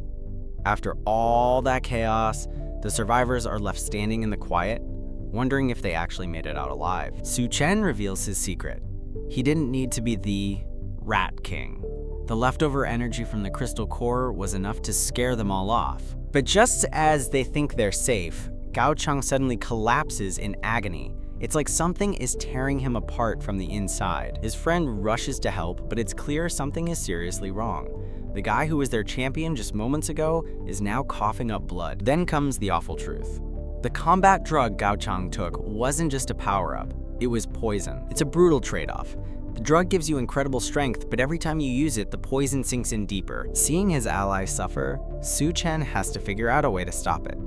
After all that chaos, the survivors are left standing in the quiet, wondering if they actually made it out alive. Su Chen reveals his secret. He didn't need to be the Rat King. The leftover energy from the crystal core was enough to scare them all off. But just as they think they're safe, Gao Chang suddenly collapses in agony. It's like something is tearing him apart from the inside. His friend rushes to help, but it's clear something is seriously wrong. The guy who was their champion just moments ago is now coughing up blood. Then comes the awful truth. The combat drug Gao Chang took wasn't just a power-up, it was poison. It's a brutal trade-off. The drug gives you incredible strength, but every time you use it, the poison sinks in deeper. Seeing his allies suffer, Su Chen has to figure out a way to stop it.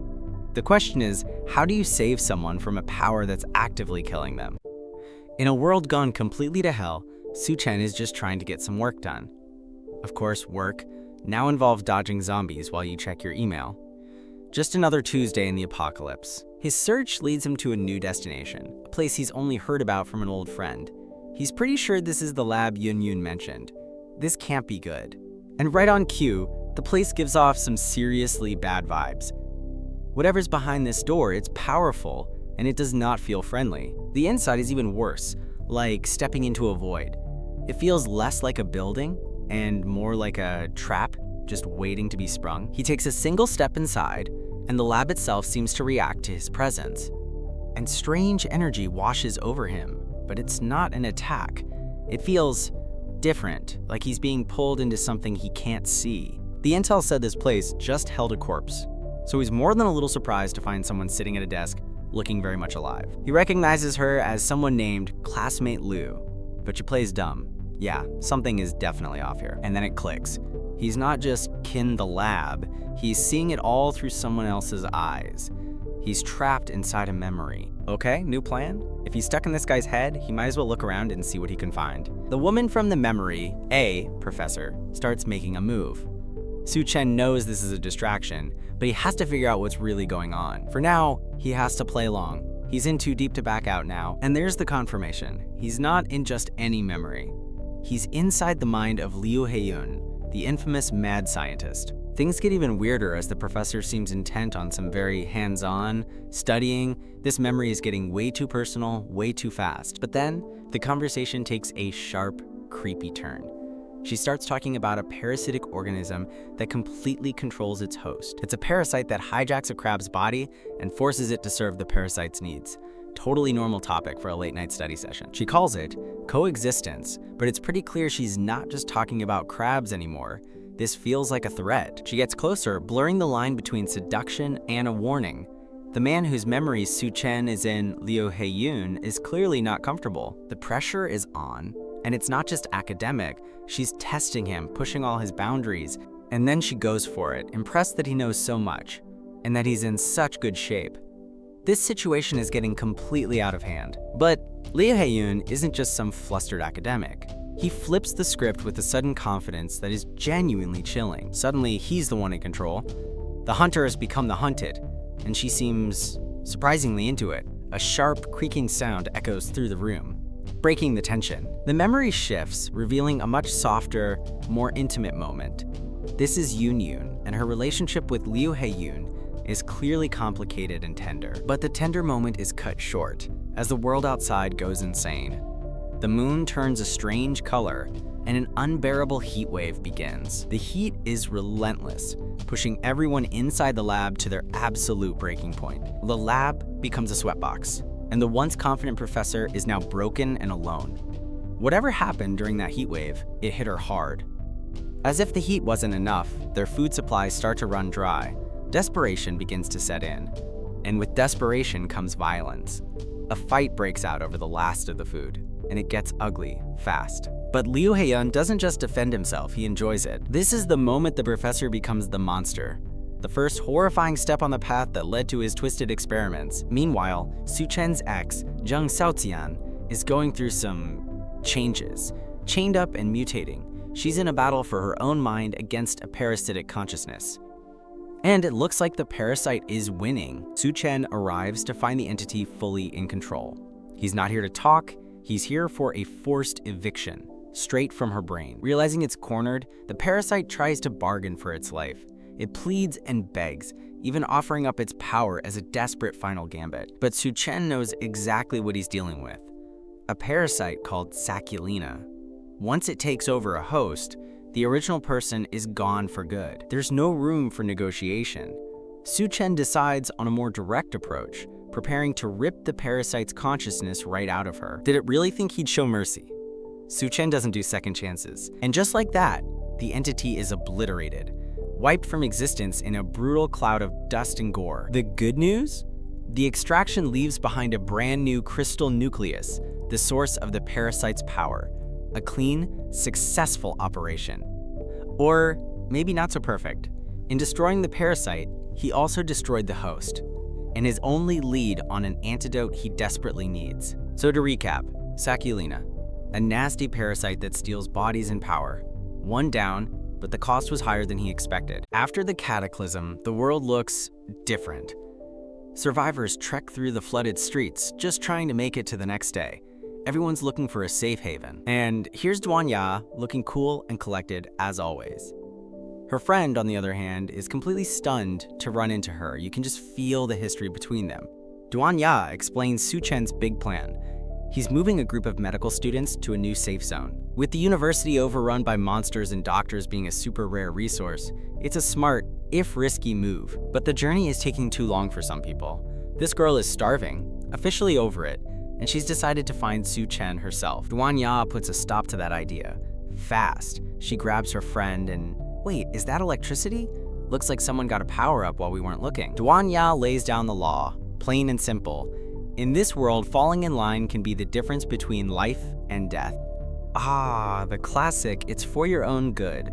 The question is, how do you save someone from a power that's actively killing them? In a world gone completely to hell, Su Chen is just trying to get some work done. Of course, work now involves dodging zombies while you check your email. Just another Tuesday in the apocalypse. His search leads him to a new destination, a place he's only heard about from an old friend. He's pretty sure this is the lab Yun mentioned. This can't be good. And right on cue, the place gives off some seriously bad vibes. Whatever's behind this door, it's powerful, and it does not feel friendly. The inside is even worse, like stepping into a void. It feels less like a building and more like a trap just waiting to be sprung. He takes a single step inside, and the lab itself seems to react to his presence. And strange energy washes over him, but it's not an attack. It feels different, like he's being pulled into something he can't see. The intel said this place just held a corpse, so he's more than a little surprised to find someone sitting at a desk looking very much alive. He recognizes her as someone named Classmate Liu, but she plays dumb. Yeah, something is definitely off here. And then it clicks. He's not just Kin the lab, he's seeing it all through someone else's eyes. He's trapped inside a memory. Okay, new plan? If he's stuck in this guy's head, he might as well look around and see what he can find. The woman from the memory, Professor, starts making a move. Su Chen knows this is a distraction, but he has to figure out what's really going on. For now, he has to play along. He's in too deep to back out now. And there's the confirmation. He's not in just any memory. He's inside the mind of Liu Heiyun, the infamous mad scientist. Things get even weirder as the professor seems intent on some very hands-on studying. This memory is getting way too personal, way too fast. But then, the conversation takes a sharp, creepy turn. She starts talking about a parasitic organism that completely controls its host. It's a parasite that hijacks a crab's body and forces it to serve the parasite's needs. Totally normal topic for a late-night study session. She calls it coexistence, but it's pretty clear she's not just talking about crabs anymore. This feels like a threat. She gets closer, blurring the line between seduction and a warning. The man whose memory Su Chen is in, Liu Heiyun, is clearly not comfortable. The pressure is on, and it's not just academic. She's testing him, pushing all his boundaries, and then she goes for it, impressed that he knows so much, and that he's in such good shape. This situation is getting completely out of hand. But Liu Heiyun isn't just some flustered academic. He flips the script with a sudden confidence that is genuinely chilling. Suddenly, he's the one in control. The hunter has become the hunted, and she seems surprisingly into it. A sharp, creaking sound echoes through the room, breaking the tension. The memory shifts, revealing a much softer, more intimate moment. This is Yun, and her relationship with Liu Heiyun is clearly complicated and tender. But the tender moment is cut short, as the world outside goes insane. The moon turns a strange color, and an unbearable heat wave begins. The heat is relentless, pushing everyone inside the lab to their absolute breaking point. The lab becomes a sweatbox, and the once confident professor is now broken and alone. Whatever happened during that heat wave, it hit her hard. As if the heat wasn't enough, their food supplies start to run dry. Desperation begins to set in. And with desperation comes violence. A fight breaks out over the last of the food, and it gets ugly, fast. But Liu Heiyun doesn't just defend himself, he enjoys it. This is the moment the professor becomes the monster. The first horrifying step on the path that led to his twisted experiments. Meanwhile, Su Chen's ex, Zheng Xiaotian, is going through some changes. Chained up and mutating, she's in a battle for her own mind against a parasitic consciousness. And it looks like the parasite is winning. Su Chen arrives to find the entity fully in control. He's not here to talk, he's here for a forced eviction, straight from her brain. Realizing it's cornered, the parasite tries to bargain for its life. It pleads and begs, even offering up its power as a desperate final gambit. But Su Chen knows exactly what he's dealing with. A parasite called Saculina. Once it takes over a host, the original person is gone for good. There's no room for negotiation. Su Chen decides on a more direct approach, preparing to rip the parasite's consciousness right out of her. Did it really think he'd show mercy? Su Chen doesn't do second chances. And just like that, the entity is obliterated, wiped from existence in a brutal cloud of dust and gore. The good news? The extraction leaves behind a brand new crystal nucleus, the source of the parasite's power. A clean, successful operation. Or maybe not so perfect. In destroying the parasite, he also destroyed the host, and his only lead on an antidote he desperately needs. So to recap, Saculina, a nasty parasite that steals bodies and power. One down, but the cost was higher than he expected. After the cataclysm, the world looks different. Survivors trek through the flooded streets, just trying to make it to the next day. Everyone's looking for a safe haven. And here's Dwan Ya, looking cool and collected as always. Her friend, on the other hand, is completely stunned to run into her. You can just feel the history between them. Dwan Ya explains Su Chen's big plan. He's moving a group of medical students to a new safe zone. With the university overrun by monsters and doctors being a super rare resource, it's a smart, if risky move. But the journey is taking too long for some people. This girl is starving, officially over it, and she's decided to find Su Chen herself. Dwan Ya puts a stop to that idea. Fast, she grabs her friend and, wait, is that electricity? Looks like someone got a power-up while we weren't looking. Dwan Ya lays down the law, plain and simple. In this world, falling in line can be the difference between life and death. Ah, the classic, it's for your own good.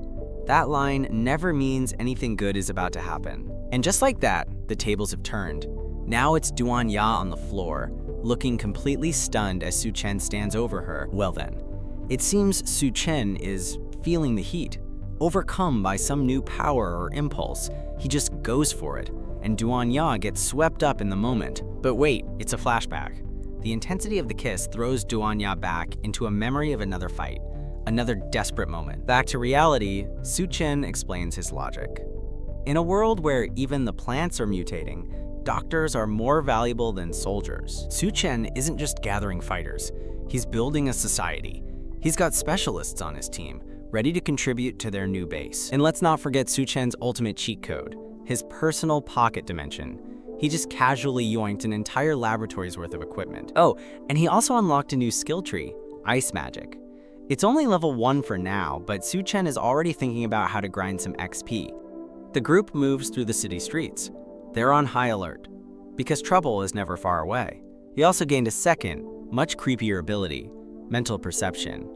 That line never means anything good is about to happen. And just like that, the tables have turned. Now it's Dwan Ya on the floor, looking completely stunned as Su Chen stands over her. Well then, it seems Su Chen is feeling the heat. Overcome by some new power or impulse, he just goes for it, and Dwan Ya gets swept up in the moment. But wait, it's a flashback. The intensity of the kiss throws Dwan Ya back into a memory of another fight, another desperate moment. Back to reality, Su Chen explains his logic. In a world where even the plants are mutating, doctors are more valuable than soldiers. Su Chen isn't just gathering fighters, he's building a society. He's got specialists on his team, ready to contribute to their new base. And let's not forget Su Chen's ultimate cheat code, his personal pocket dimension. He just casually yoinked an entire laboratory's worth of equipment. Oh, and he also unlocked a new skill tree, Ice Magic. It's only level 1 for now, but Su Chen is already thinking about how to grind some XP. The group moves through the city streets. They're on high alert, because trouble is never far away. He also gained a second, much creepier ability, mental perception.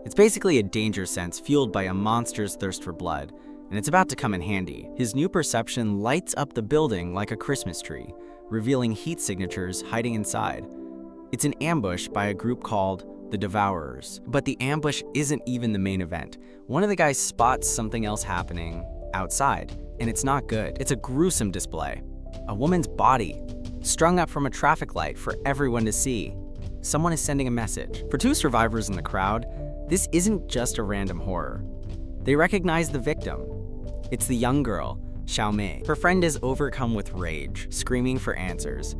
It's basically a danger sense fueled by a monster's thirst for blood, and it's about to come in handy. His new perception lights up the building like a Christmas tree, revealing heat signatures hiding inside. It's an ambush by a group called the Devourers. But the ambush isn't even the main event. One of the guys spots something else happening outside, and it's not good. It's a gruesome display. A woman's body, strung up from a traffic light for everyone to see. Someone is sending a message. For two survivors in the crowd, this isn't just a random horror. They recognize the victim. It's the young girl, Xiao Mei. Her friend is overcome with rage, screaming for answers.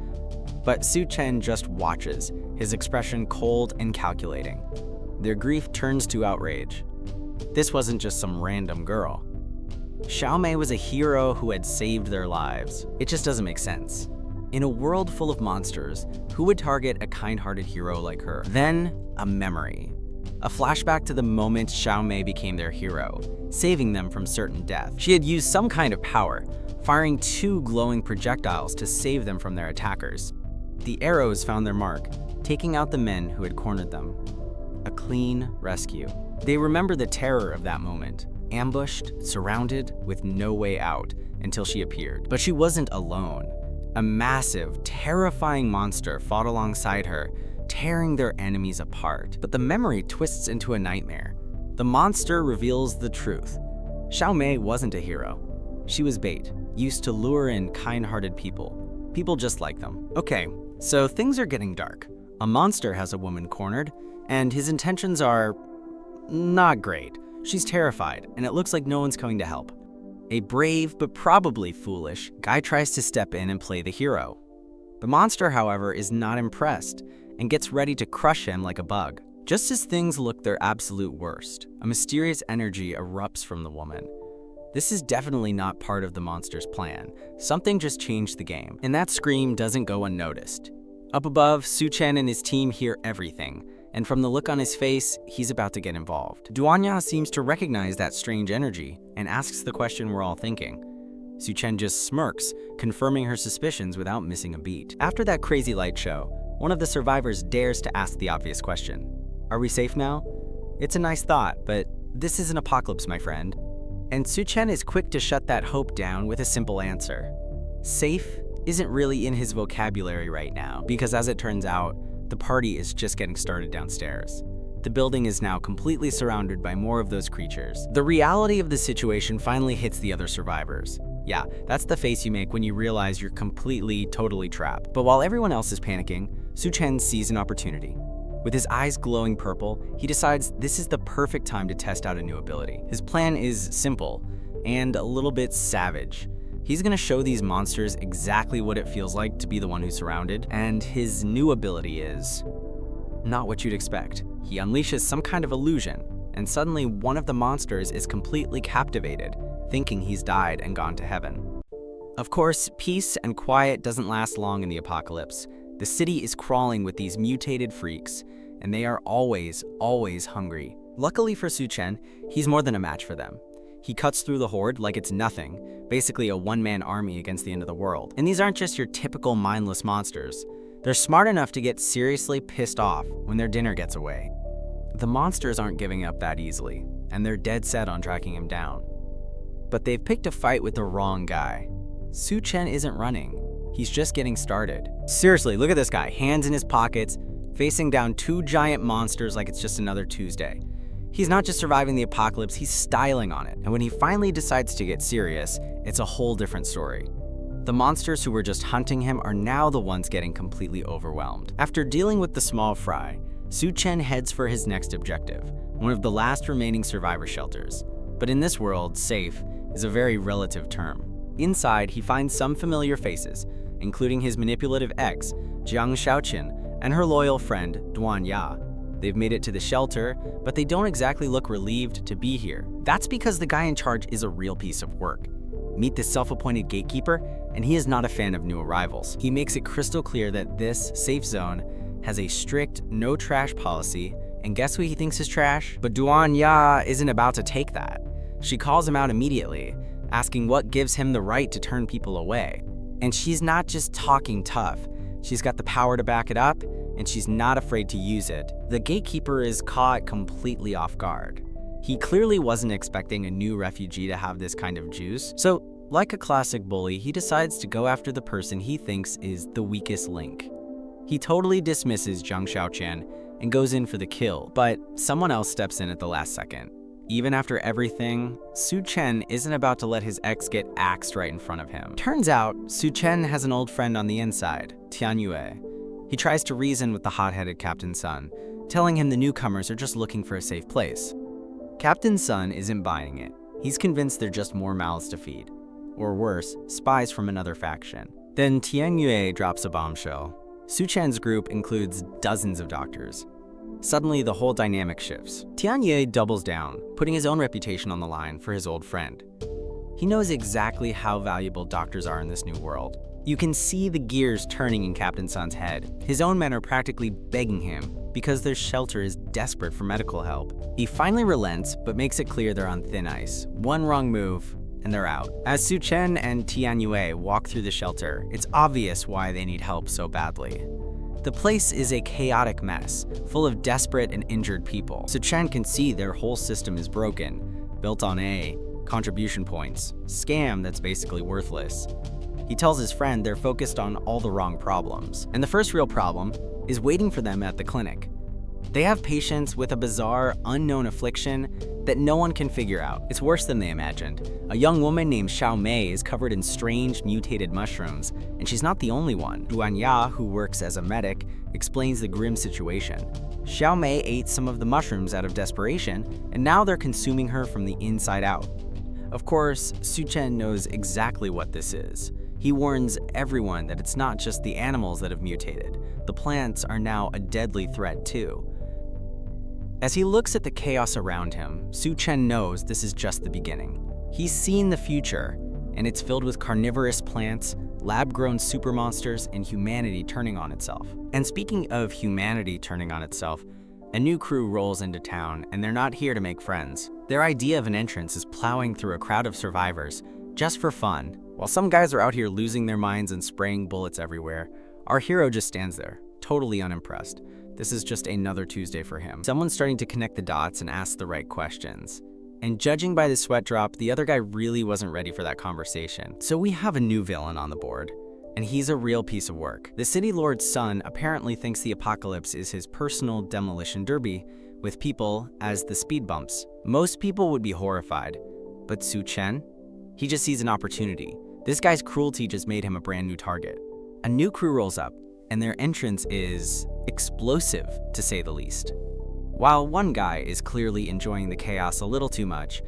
But Su Chen just watches, his expression cold and calculating. Their grief turns to outrage. This wasn't just some random girl. Xiao Mei was a hero who had saved their lives. It just doesn't make sense. In a world full of monsters, who would target a kind-hearted hero like her? Then, a memory. a flashback to the moment Xiao Mei became their hero, saving them from certain death. She had used some kind of power, firing 2 glowing projectiles to save them from their attackers. The arrows found their mark, taking out the men who had cornered them. A clean rescue. They remember the terror of that moment, ambushed, surrounded, with no way out, until she appeared. But she wasn't alone. A massive, terrifying monster fought alongside her, tearing their enemies apart. But the memory twists into a nightmare. The monster reveals the truth. Xiao Mei wasn't a hero. She was bait, used to lure in kind-hearted people. People just like them. Okay, so things are getting dark. A monster has a woman cornered, and his intentions are not great. She's terrified, and it looks like no one's coming to help. A brave, but probably foolish, guy tries to step in and play the hero. The monster, however, is not impressed, and gets ready to crush him like a bug. Just as things look their absolute worst, a mysterious energy erupts from the woman. This is definitely not part of the monster's plan. Something just changed the game, and that scream doesn't go unnoticed. Up above, Su Chen and his team hear everything, and from the look on his face, he's about to get involved. Dwan Ya seems to recognize that strange energy and asks the question we're all thinking. Su Chen just smirks, confirming her suspicions without missing a beat. After that crazy light show, one of the survivors dares to ask the obvious question. Are we safe now? It's a nice thought, but this is an apocalypse, my friend. And Su Chen is quick to shut that hope down with a simple answer. Safe isn't really in his vocabulary right now, because as it turns out, the party is just getting started downstairs. The building is now completely surrounded by more of those creatures. The reality of the situation finally hits the other survivors. Yeah, that's the face you make when you realize you're totally trapped. But while everyone else is panicking, Su Chen sees an opportunity. With his eyes glowing purple, he decides this is the perfect time to test out a new ability. His plan is simple and a little bit savage. He's gonna show these monsters exactly what it feels like to be the one who's surrounded, and his new ability is not what you'd expect. He unleashes some kind of illusion, and suddenly one of the monsters is completely captivated, thinking he's died and gone to heaven. Of course, peace and quiet doesn't last long in the apocalypse. The city is crawling with these mutated freaks, and they are always hungry. Luckily for Su Chen, he's more than a match for them. He cuts through the horde like it's nothing, basically a one-man army against the end of the world. And these aren't just your typical mindless monsters. They're smart enough to get seriously pissed off when their dinner gets away. The monsters aren't giving up that easily, and they're dead set on tracking him down. But they've picked a fight with the wrong guy. Su Chen isn't running. He's just getting started. Seriously, look at this guy, hands in his pockets, facing down 2 giant monsters like it's just another Tuesday. He's not just surviving the apocalypse, he's styling on it. And when he finally decides to get serious, it's a whole different story. The monsters who were just hunting him are now the ones getting completely overwhelmed. After dealing with the small fry, Su Chen heads for his next objective, one of the last remaining survivor shelters. But in this world, safe is a very relative term. Inside, he finds some familiar faces, including his manipulative ex, Jiang Shaoqin, and her loyal friend, Dwan Ya. They've made it to the shelter, but they don't exactly look relieved to be here. That's because the guy in charge is a real piece of work. Meet the self-appointed gatekeeper, and he is not a fan of new arrivals. He makes it crystal clear that this safe zone has a strict no trash policy, and guess who he thinks is trash? But Dwan Ya isn't about to take that. She calls him out immediately, asking what gives him the right to turn people away. And she's not just talking tough. She's got the power to back it up, and she's not afraid to use it. The gatekeeper is caught completely off guard. He clearly wasn't expecting a new refugee to have this kind of juice, so like a classic bully, he decides to go after the person he thinks is the weakest link. He totally dismisses Jiang Shaoqian and goes in for the kill, but someone else steps in at the last second. Even after everything, Su Chen isn't about to let his ex get axed right in front of him. Turns out, Su Chen has an old friend on the inside, Dwan Ya. He tries to reason with the hot-headed Captain Sun, telling him the newcomers are just looking for a safe place. Captain Sun isn't buying it. He's convinced they're just more mouths to feed. Or worse, spies from another faction. Then Dwan Ya drops a bombshell. Su Chen's group includes dozens of doctors. Suddenly, the whole dynamic shifts. Dwan Ya doubles down, putting his own reputation on the line for his old friend. He knows exactly how valuable doctors are in this new world. You can see the gears turning in Captain Sun's head. His own men are practically begging him, because their shelter is desperate for medical help. He finally relents, but makes it clear they're on thin ice. One wrong move, and they're out. As Su Chen and Dwan Ya walk through the shelter, it's obvious why they need help so badly. The place is a chaotic mess, full of desperate and injured people. Su Chen can see their whole system is broken, built on contribution points, scam that's basically worthless. He tells his friend they're focused on all the wrong problems. And the first real problem is waiting for them at the clinic. They have patients with a bizarre, unknown affliction that no one can figure out. It's worse than they imagined. A young woman named Xiao Mei is covered in strange, mutated mushrooms, and she's not the only one. Dwan Ya, who works as a medic, explains the grim situation. Xiao Mei ate some of the mushrooms out of desperation, and now they're consuming her from the inside out. Of course, Su Chen knows exactly what this is. He warns everyone that it's not just the animals that have mutated. The plants are now a deadly threat too. As he looks at the chaos around him, Su Chen knows this is just the beginning. He's seen the future, and it's filled with carnivorous plants, lab-grown super monsters, and humanity turning on itself. And speaking of humanity turning on itself, a new crew rolls into town, and they're not here to make friends. Their idea of an entrance is plowing through a crowd of survivors, just for fun. While some guys are out here losing their minds and spraying bullets everywhere, our hero just stands there, totally unimpressed. This is just another Tuesday for him. Someone's starting to connect the dots and ask the right questions. And judging by the sweat drop, the other guy really wasn't ready for that conversation. So we have a new villain on the board, and he's a real piece of work. The city lord's son apparently thinks the apocalypse is his personal demolition derby, with people as the speed bumps. Most people would be horrified, but Su Chen? He just sees an opportunity. This guy's cruelty just made him a brand new target. A new crew rolls up, and their entrance is explosive, to say the least. While one guy is clearly enjoying the chaos a little too much,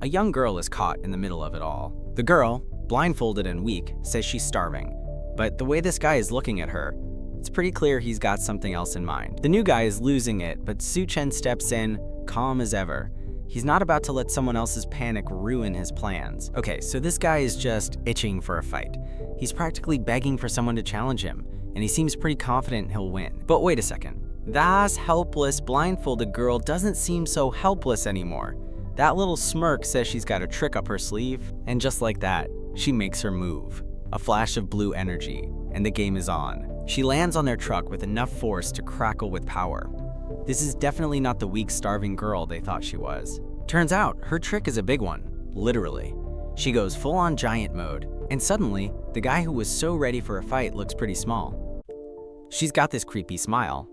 a young girl is caught in the middle of it all. The girl, blindfolded and weak, says she's starving, but the way this guy is looking at her, it's pretty clear he's got something else in mind. The new guy is losing it, but Su Chen steps in, calm as ever. He's not about to let someone else's panic ruin his plans. Okay, so this guy is just itching for a fight. He's practically begging for someone to challenge him, and he seems pretty confident he'll win. But wait a second. That helpless, blindfolded girl doesn't seem so helpless anymore. That little smirk says she's got a trick up her sleeve, and just like that, she makes her move. A flash of blue energy, and the game is on. She lands on their truck with enough force to crackle with power. This is definitely not the weak, starving girl they thought she was. Turns out, her trick is a big one, literally. She goes full-on giant mode, and suddenly, the guy who was so ready for a fight looks pretty small. She's got this creepy smile.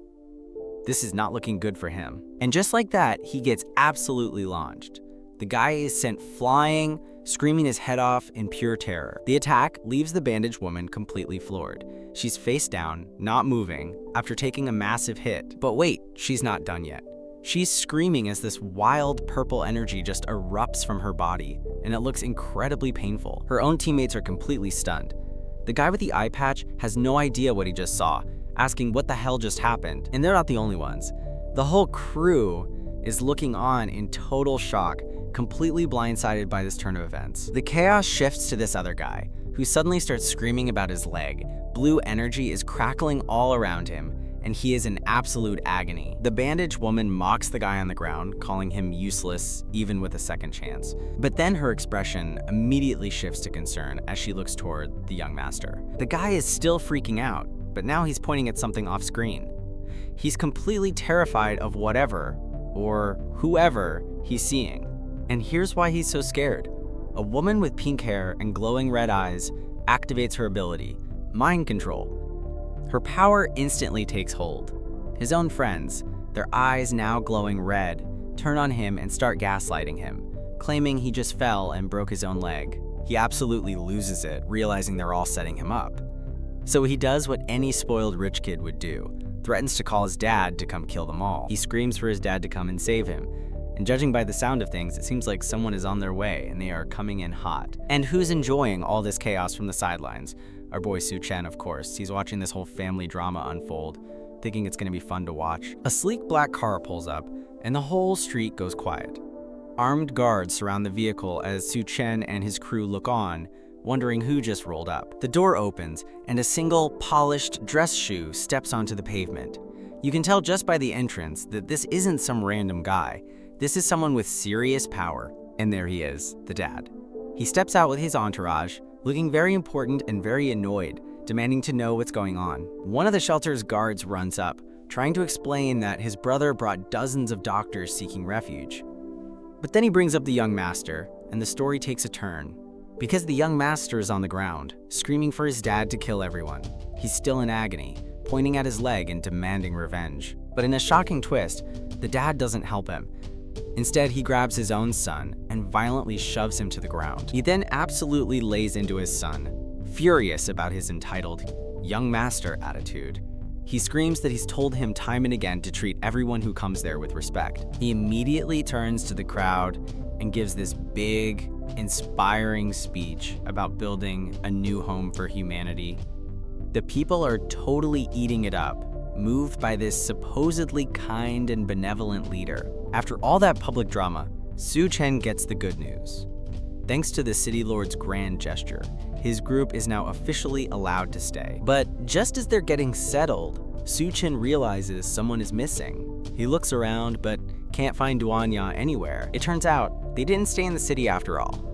This is not looking good for him. And just like that, he gets absolutely launched. The guy is sent flying, screaming his head off in pure terror. The attack leaves the bandaged woman completely floored. She's face down, not moving, after taking a massive hit. But wait, she's not done yet. She's screaming as this wild purple energy just erupts from her body, and it looks incredibly painful. Her own teammates are completely stunned. The guy with the eye patch has no idea what he just saw, asking what the hell just happened, and they're not the only ones. The whole crew is looking on in total shock, completely blindsided by this turn of events. The chaos shifts to this other guy, who suddenly starts screaming about his leg. Blue energy is crackling all around him, and he is in absolute agony. The bandaged woman mocks the guy on the ground, calling him useless, even with a second chance. But then her expression immediately shifts to concern as she looks toward the young master. The guy is still freaking out, but now he's pointing at something off screen. He's completely terrified of whatever, or whoever, he's seeing. And here's why he's so scared. A woman with pink hair and glowing red eyes activates her ability, mind control. Her power instantly takes hold. His own friends, their eyes now glowing red, turn on him and start gaslighting him, claiming he just fell and broke his own leg. He absolutely loses it, realizing they're all setting him up. So he does what any spoiled rich kid would do, threatens to call his dad to come kill them all. He screams for his dad to come and save him. And judging by the sound of things, it seems like someone is on their way and they are coming in hot. And who's enjoying all this chaos from the sidelines? Our boy Su Chen, of course. He's watching this whole family drama unfold, thinking it's gonna be fun to watch. A sleek black car pulls up, and the whole street goes quiet. Armed guards surround the vehicle as Su Chen and his crew look on, wondering who just rolled up. The door opens, and a single, polished dress shoe steps onto the pavement. You can tell just by the entrance that this isn't some random guy. This is someone with serious power. And there he is, the dad. He steps out with his entourage, looking very important and very annoyed, demanding to know what's going on. One of the shelter's guards runs up, trying to explain that his brother brought dozens of doctors seeking refuge. But then he brings up the young master, and the story takes a turn. Because the young master is on the ground, screaming for his dad to kill everyone. He's still in agony, pointing at his leg and demanding revenge. But in a shocking twist, the dad doesn't help him. Instead, he grabs his own son and violently shoves him to the ground. He then absolutely lays into his son, furious about his entitled young master attitude. He screams that he's told him time and again to treat everyone who comes there with respect. He immediately turns to the crowd and gives this big, inspiring speech about building a new home for humanity. The people are totally eating it up, moved by this supposedly kind and benevolent leader. After all that public drama, Su Chen gets the good news. Thanks to the city lord's grand gesture, his group is now officially allowed to stay. But just as they're getting settled, Su Chen realizes someone is missing. He looks around, but can't find Dwan Ya anywhere. It turns out they didn't stay in the city after all.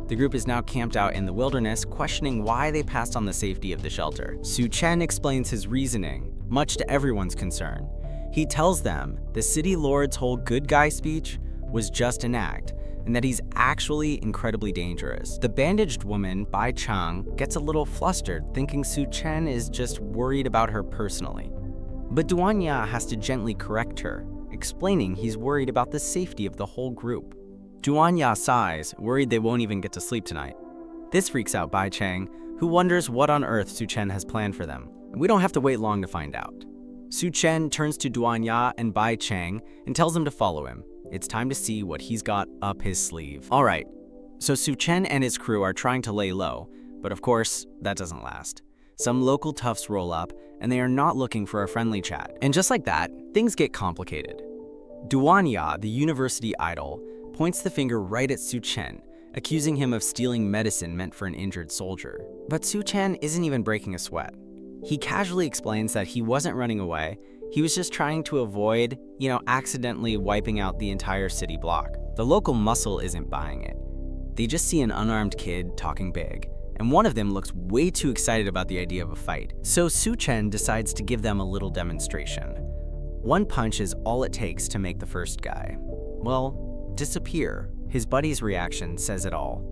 The group is now camped out in the wilderness, questioning why they passed on the safety of the shelter. Su Chen explains his reasoning, much to everyone's concern. He tells them the city lord's whole good guy speech was just an act, and that he's actually incredibly dangerous. The bandaged woman, Bai Chang, gets a little flustered, thinking Su Chen is just worried about her personally. But Dwan Ya has to gently correct her, explaining he's worried about the safety of the whole group. Dwan Ya sighs, worried they won't even get to sleep tonight. This freaks out Bai Chang, who wonders what on earth Su Chen has planned for them. We don't have to wait long to find out. Su Chen turns to Dwan Ya and Bai Chang and tells them to follow him. It's time to see what he's got up his sleeve. All right, so Su Chen and his crew are trying to lay low, but of course, that doesn't last. Some local toughs roll up, and they are not looking for a friendly chat. And just like that, things get complicated. Dwan Ya, the university idol, points the finger right at Su Chen, accusing him of stealing medicine meant for an injured soldier. But Su Chen isn't even breaking a sweat. He casually explains that he wasn't running away, he was just trying to avoid, accidentally wiping out the entire city block. The local muscle isn't buying it. They just see an unarmed kid talking big, and one of them looks way too excited about the idea of a fight. So Su Chen decides to give them a little demonstration. One punch is all it takes to make the first guy, disappear. His buddy's reaction says it all.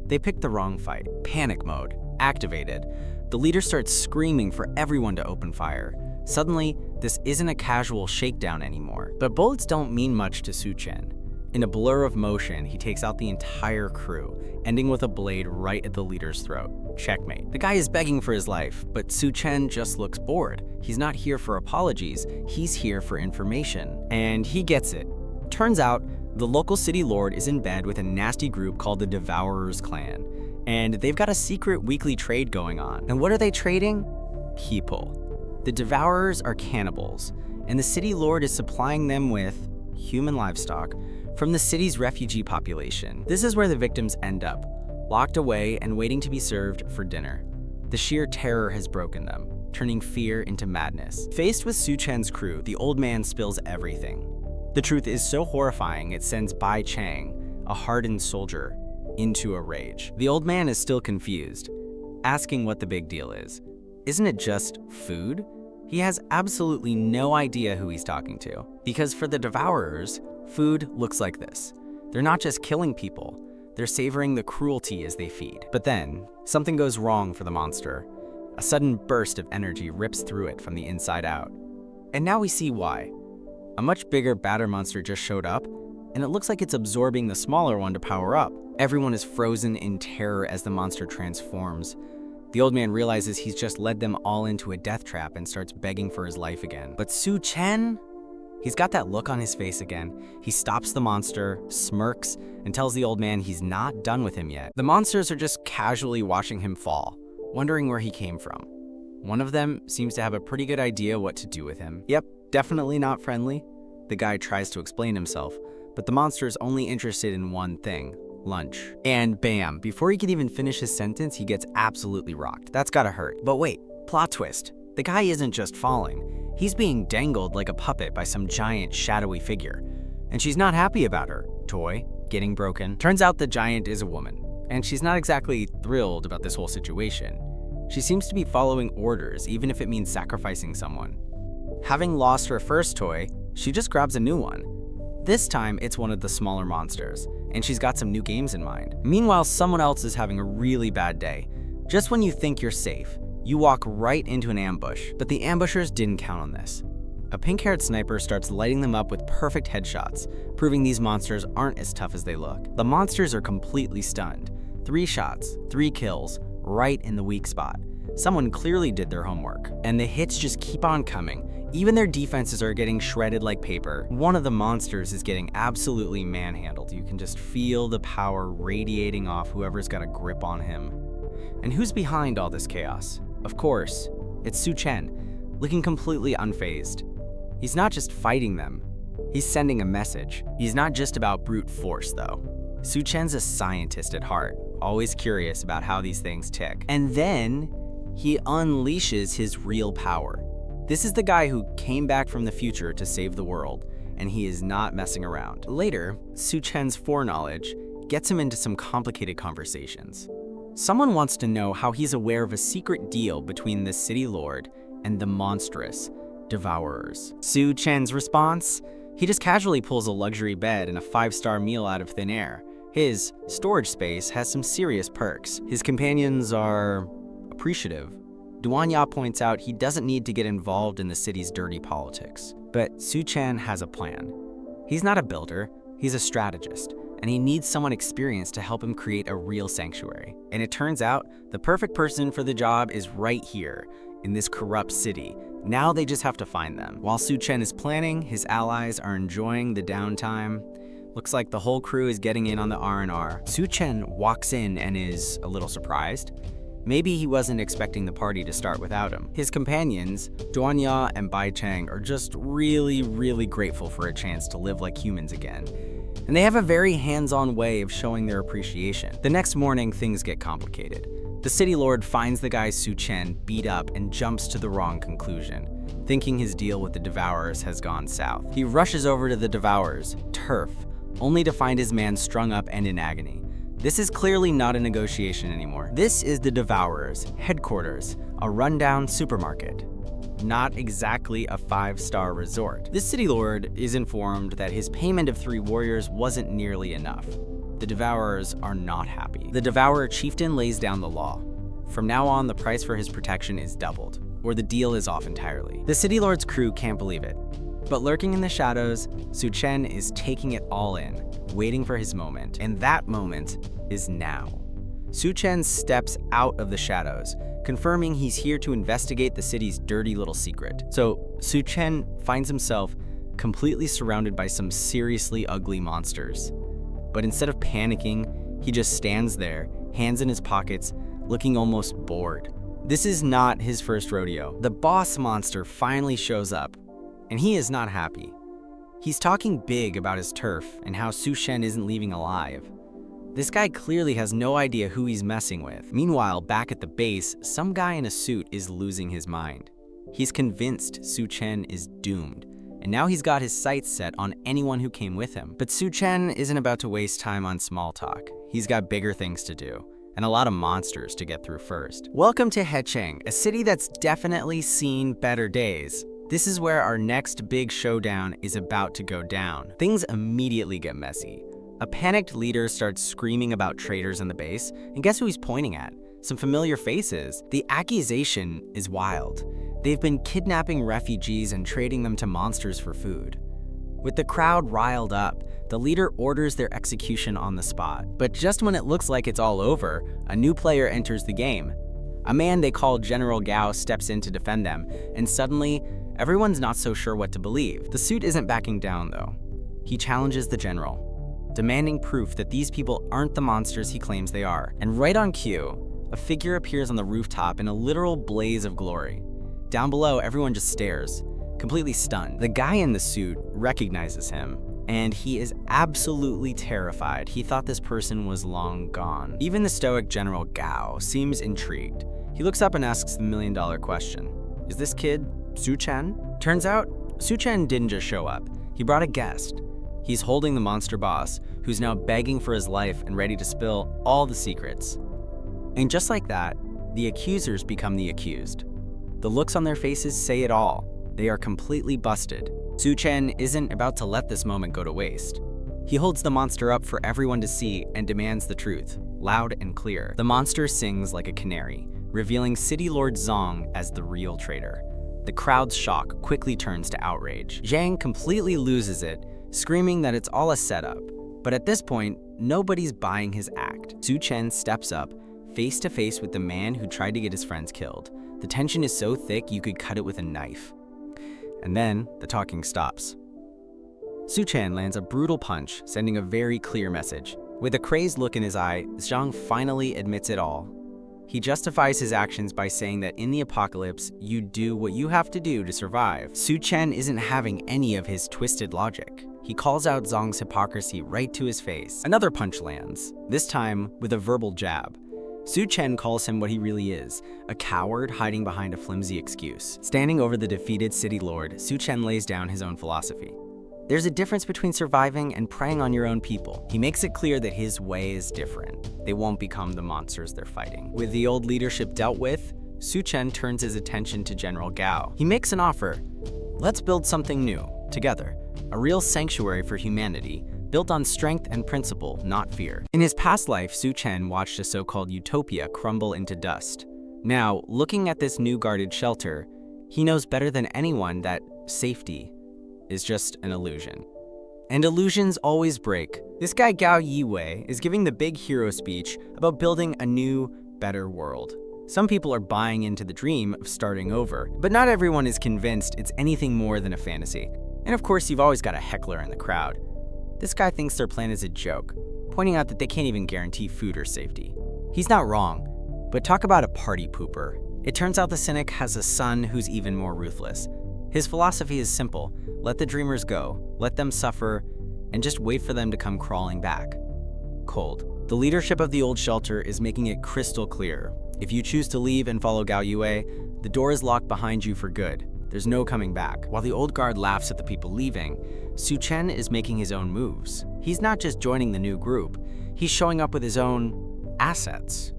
They picked the wrong fight. Panic mode activated. The leader starts screaming for everyone to open fire. Suddenly, this isn't a casual shakedown anymore. But bullets don't mean much to Su Chen. In a blur of motion, he takes out the entire crew, ending with a blade right at the leader's throat. Checkmate. The guy is begging for his life, but Su Chen just looks bored. He's not here for apologies, he's here for information. And he gets it. Turns out, the local city lord is in bed with a nasty group called the Devourers Clan, and they've got a secret weekly trade going on. And what are they trading? People. The Devourers are cannibals, and the city lord is supplying them with human livestock from the city's refugee population. This is where the victims end up, locked away and waiting to be served for dinner. The sheer terror has broken them, turning fear into madness. Faced with Su Chen's crew, the old man spills everything. The truth is so horrifying it sends Bai Chang, a hardened soldier, into a rage. The old man is still confused, asking what the big deal is. Isn't it just food? He has absolutely no idea who he's talking to. Because for the Devourers, food looks like this. They're not just killing people, they're savoring the cruelty as they feed. But then, something goes wrong for the monster. A sudden burst of energy rips through it from the inside out. And now we see why. A much bigger, badder monster just showed up, and it looks like it's absorbing the smaller one to power up. Everyone is frozen in terror as the monster transforms. The old man realizes he's just led them all into a death trap and starts begging for his life again. But Su Chen? He's got that look on his face again. He stops the monster, smirks, and tells the old man he's not done with him yet. The monsters are just casually watching him fall, wondering where he came from. One of them seems to have a pretty good idea what to do with him. Yep, definitely not friendly. The guy tries to explain himself, but the monster is only interested in one thing: lunch. And bam, before he can even finish his sentence, he gets absolutely rocked. That's gotta hurt. But wait, plot twist. The guy isn't just falling. He's being dangled like a puppet by some giant, shadowy figure. And she's not happy about her toy getting broken. Turns out the giant is a woman, and she's not exactly thrilled about this whole situation. She seems to be following orders, even if it means sacrificing someone. Having lost her first toy, she just grabs a new one. This time, it's one of the smaller monsters, and she's got some new games in mind. Meanwhile, someone else is having a really bad day. Just when you think you're safe, you walk right into an ambush, but the ambushers didn't count on this. A pink-haired sniper starts lighting them up with perfect headshots, proving these monsters aren't as tough as they look. The monsters are completely stunned. 3 shots, 3 kills, right in the weak spot. Someone clearly did their homework, and the hits just keep on coming. Even their defenses are getting shredded like paper. One of the monsters is getting absolutely manhandled. You can just feel the power radiating off whoever's got a grip on him. And who's behind all this chaos? Of course, it's Su Chen, looking completely unfazed. He's not just fighting them, he's sending a message. He's not just about brute force, though. Su Chen's a scientist at heart, always curious about how these things tick. And then he unleashes his real power. This is the guy who came back from the future to save the world, and he is not messing around. Later, Su Chen's foreknowledge gets him into some complicated conversations. Someone wants to know how he's aware of a secret deal between the city lord and the monstrous devourers. Su Chen's response? He just casually pulls a luxury bed and a 5-star meal out of thin air. His storage space has some serious perks. His companions are appreciative. Dwan Ya points out he doesn't need to get involved in the city's dirty politics. But Su Chen has a plan. He's not a builder, he's a strategist, and he needs someone experienced to help him create a real sanctuary. And it turns out, the perfect person for the job is right here, in this corrupt city. Now they just have to find them. While Su Chen is planning, his allies are enjoying the downtime. Looks like the whole crew is getting in on the R&R. Su Chen walks in and is a little surprised. Maybe he wasn't expecting the party to start without him. His companions, Dwan Ya and Bai Cheng, are just really grateful for a chance to live like humans again. And they have a very hands-on way of showing their appreciation. The next morning, things get complicated. The city lord finds the guy Su Chen beat up and jumps to the wrong conclusion, thinking his deal with the Devourers has gone south. He rushes over to the Devourers, turf, only to find his man strung up and in agony. This is clearly not a negotiation anymore. This is the Devourers' headquarters, a rundown supermarket. Not exactly a 5-star resort. This city lord is informed that his payment of 3 warriors wasn't nearly enough. The Devourers are not happy. The Devourer chieftain lays down the law. From now on, the price for his protection is doubled, or the deal is off entirely. The city lord's crew can't believe it. But lurking in the shadows, Su Chen is taking it all in, waiting for his moment. And that moment is now. Su Chen steps out of the shadows, confirming he's here to investigate the city's dirty little secret. So Su Chen finds himself completely surrounded by some seriously ugly monsters. But instead of panicking, he just stands there, hands in his pockets, looking almost bored. This is not his first rodeo. The boss monster finally shows up, and he is not happy. He's talking big about his turf and how Su Chen isn't leaving alive. This guy clearly has no idea who he's messing with. Meanwhile, back at the base, some guy in a suit is losing his mind. He's convinced Su Chen is doomed, and now he's got his sights set on anyone who came with him. But Su Chen isn't about to waste time on small talk. He's got bigger things to do, and a lot of monsters to get through first. Welcome to Hecheng, a city that's definitely seen better days. This is where our next big showdown is about to go down. Things immediately get messy. A panicked leader starts screaming about traitors in the base, and guess who he's pointing at? Some familiar faces. The accusation is wild. They've been kidnapping refugees and trading them to monsters for food. With the crowd riled up, the leader orders their execution on the spot. But just when it looks like it's all over, a new player enters the game. A man they call General Gao steps in to defend them, and suddenly, everyone's not so sure what to believe. The suit isn't backing down, though. He challenges the general, demanding proof that these people aren't the monsters he claims they are. And right on cue, a figure appears on the rooftop in a literal blaze of glory. Down below, everyone just stares, completely stunned. The guy in the suit recognizes him, and he is absolutely terrified. He thought this person was long gone. Even the stoic General Gao seems intrigued. He looks up and asks the million-dollar question. Is this kid Su Chen? Turns out, Su Chen didn't just show up. He brought a guest. He's holding the monster boss, who's now begging for his life and ready to spill all the secrets. And just like that, the accusers become the accused. The looks on their faces say it all. They are completely busted. Su Chen isn't about to let this moment go to waste. He holds the monster up for everyone to see and demands the truth, loud and clear. The monster sings like a canary, revealing City Lord Zong as the real traitor. The crowd's shock quickly turns to outrage. Zhang completely loses it, screaming that it's all a setup. But at this point, nobody's buying his act. Su Chen steps up, face to face with the man who tried to get his friends killed. The tension is so thick you could cut it with a knife. And then, the talking stops. Su Chen lands a brutal punch, sending a very clear message. With a crazed look in his eye, Zhang finally admits it all. He justifies his actions by saying that in the apocalypse, you do what you have to do to survive. Su Chen isn't having any of his twisted logic. He calls out Zong's hypocrisy right to his face. Another punch lands, this time with a verbal jab. Su Chen calls him what he really is, a coward hiding behind a flimsy excuse. Standing over the defeated city lord, Su Chen lays down his own philosophy. There's a difference between surviving and preying on your own people. He makes it clear that his way is different. They won't become the monsters they're fighting. With the old leadership dealt with, Su Chen turns his attention to General Gao. He makes an offer. Let's build something new, together. A real sanctuary for humanity, built on strength and principle, not fear. In his past life, Su Chen watched a so-called utopia crumble into dust. Now, looking at this new guarded shelter, he knows better than anyone that safety is just an illusion. And illusions always break. This guy Gao Yiwei is giving the big hero speech about building a new, better world. Some people are buying into the dream of starting over, but not everyone is convinced it's anything more than a fantasy. And of course, you've always got a heckler in the crowd. This guy thinks their plan is a joke, pointing out that they can't even guarantee food or safety. He's not wrong, but talk about a party pooper. It turns out the cynic has a son who's even more ruthless. His philosophy is simple: let the dreamers go, let them suffer, and just wait for them to come crawling back. Cold. The leadership of the old shelter is making it crystal clear. If you choose to leave and follow Gao Yue, the door is locked behind you for good. There's no coming back. While the old guard laughs at the people leaving, Su Chen is making his own moves. He's not just joining the new group, he's showing up with his own assets.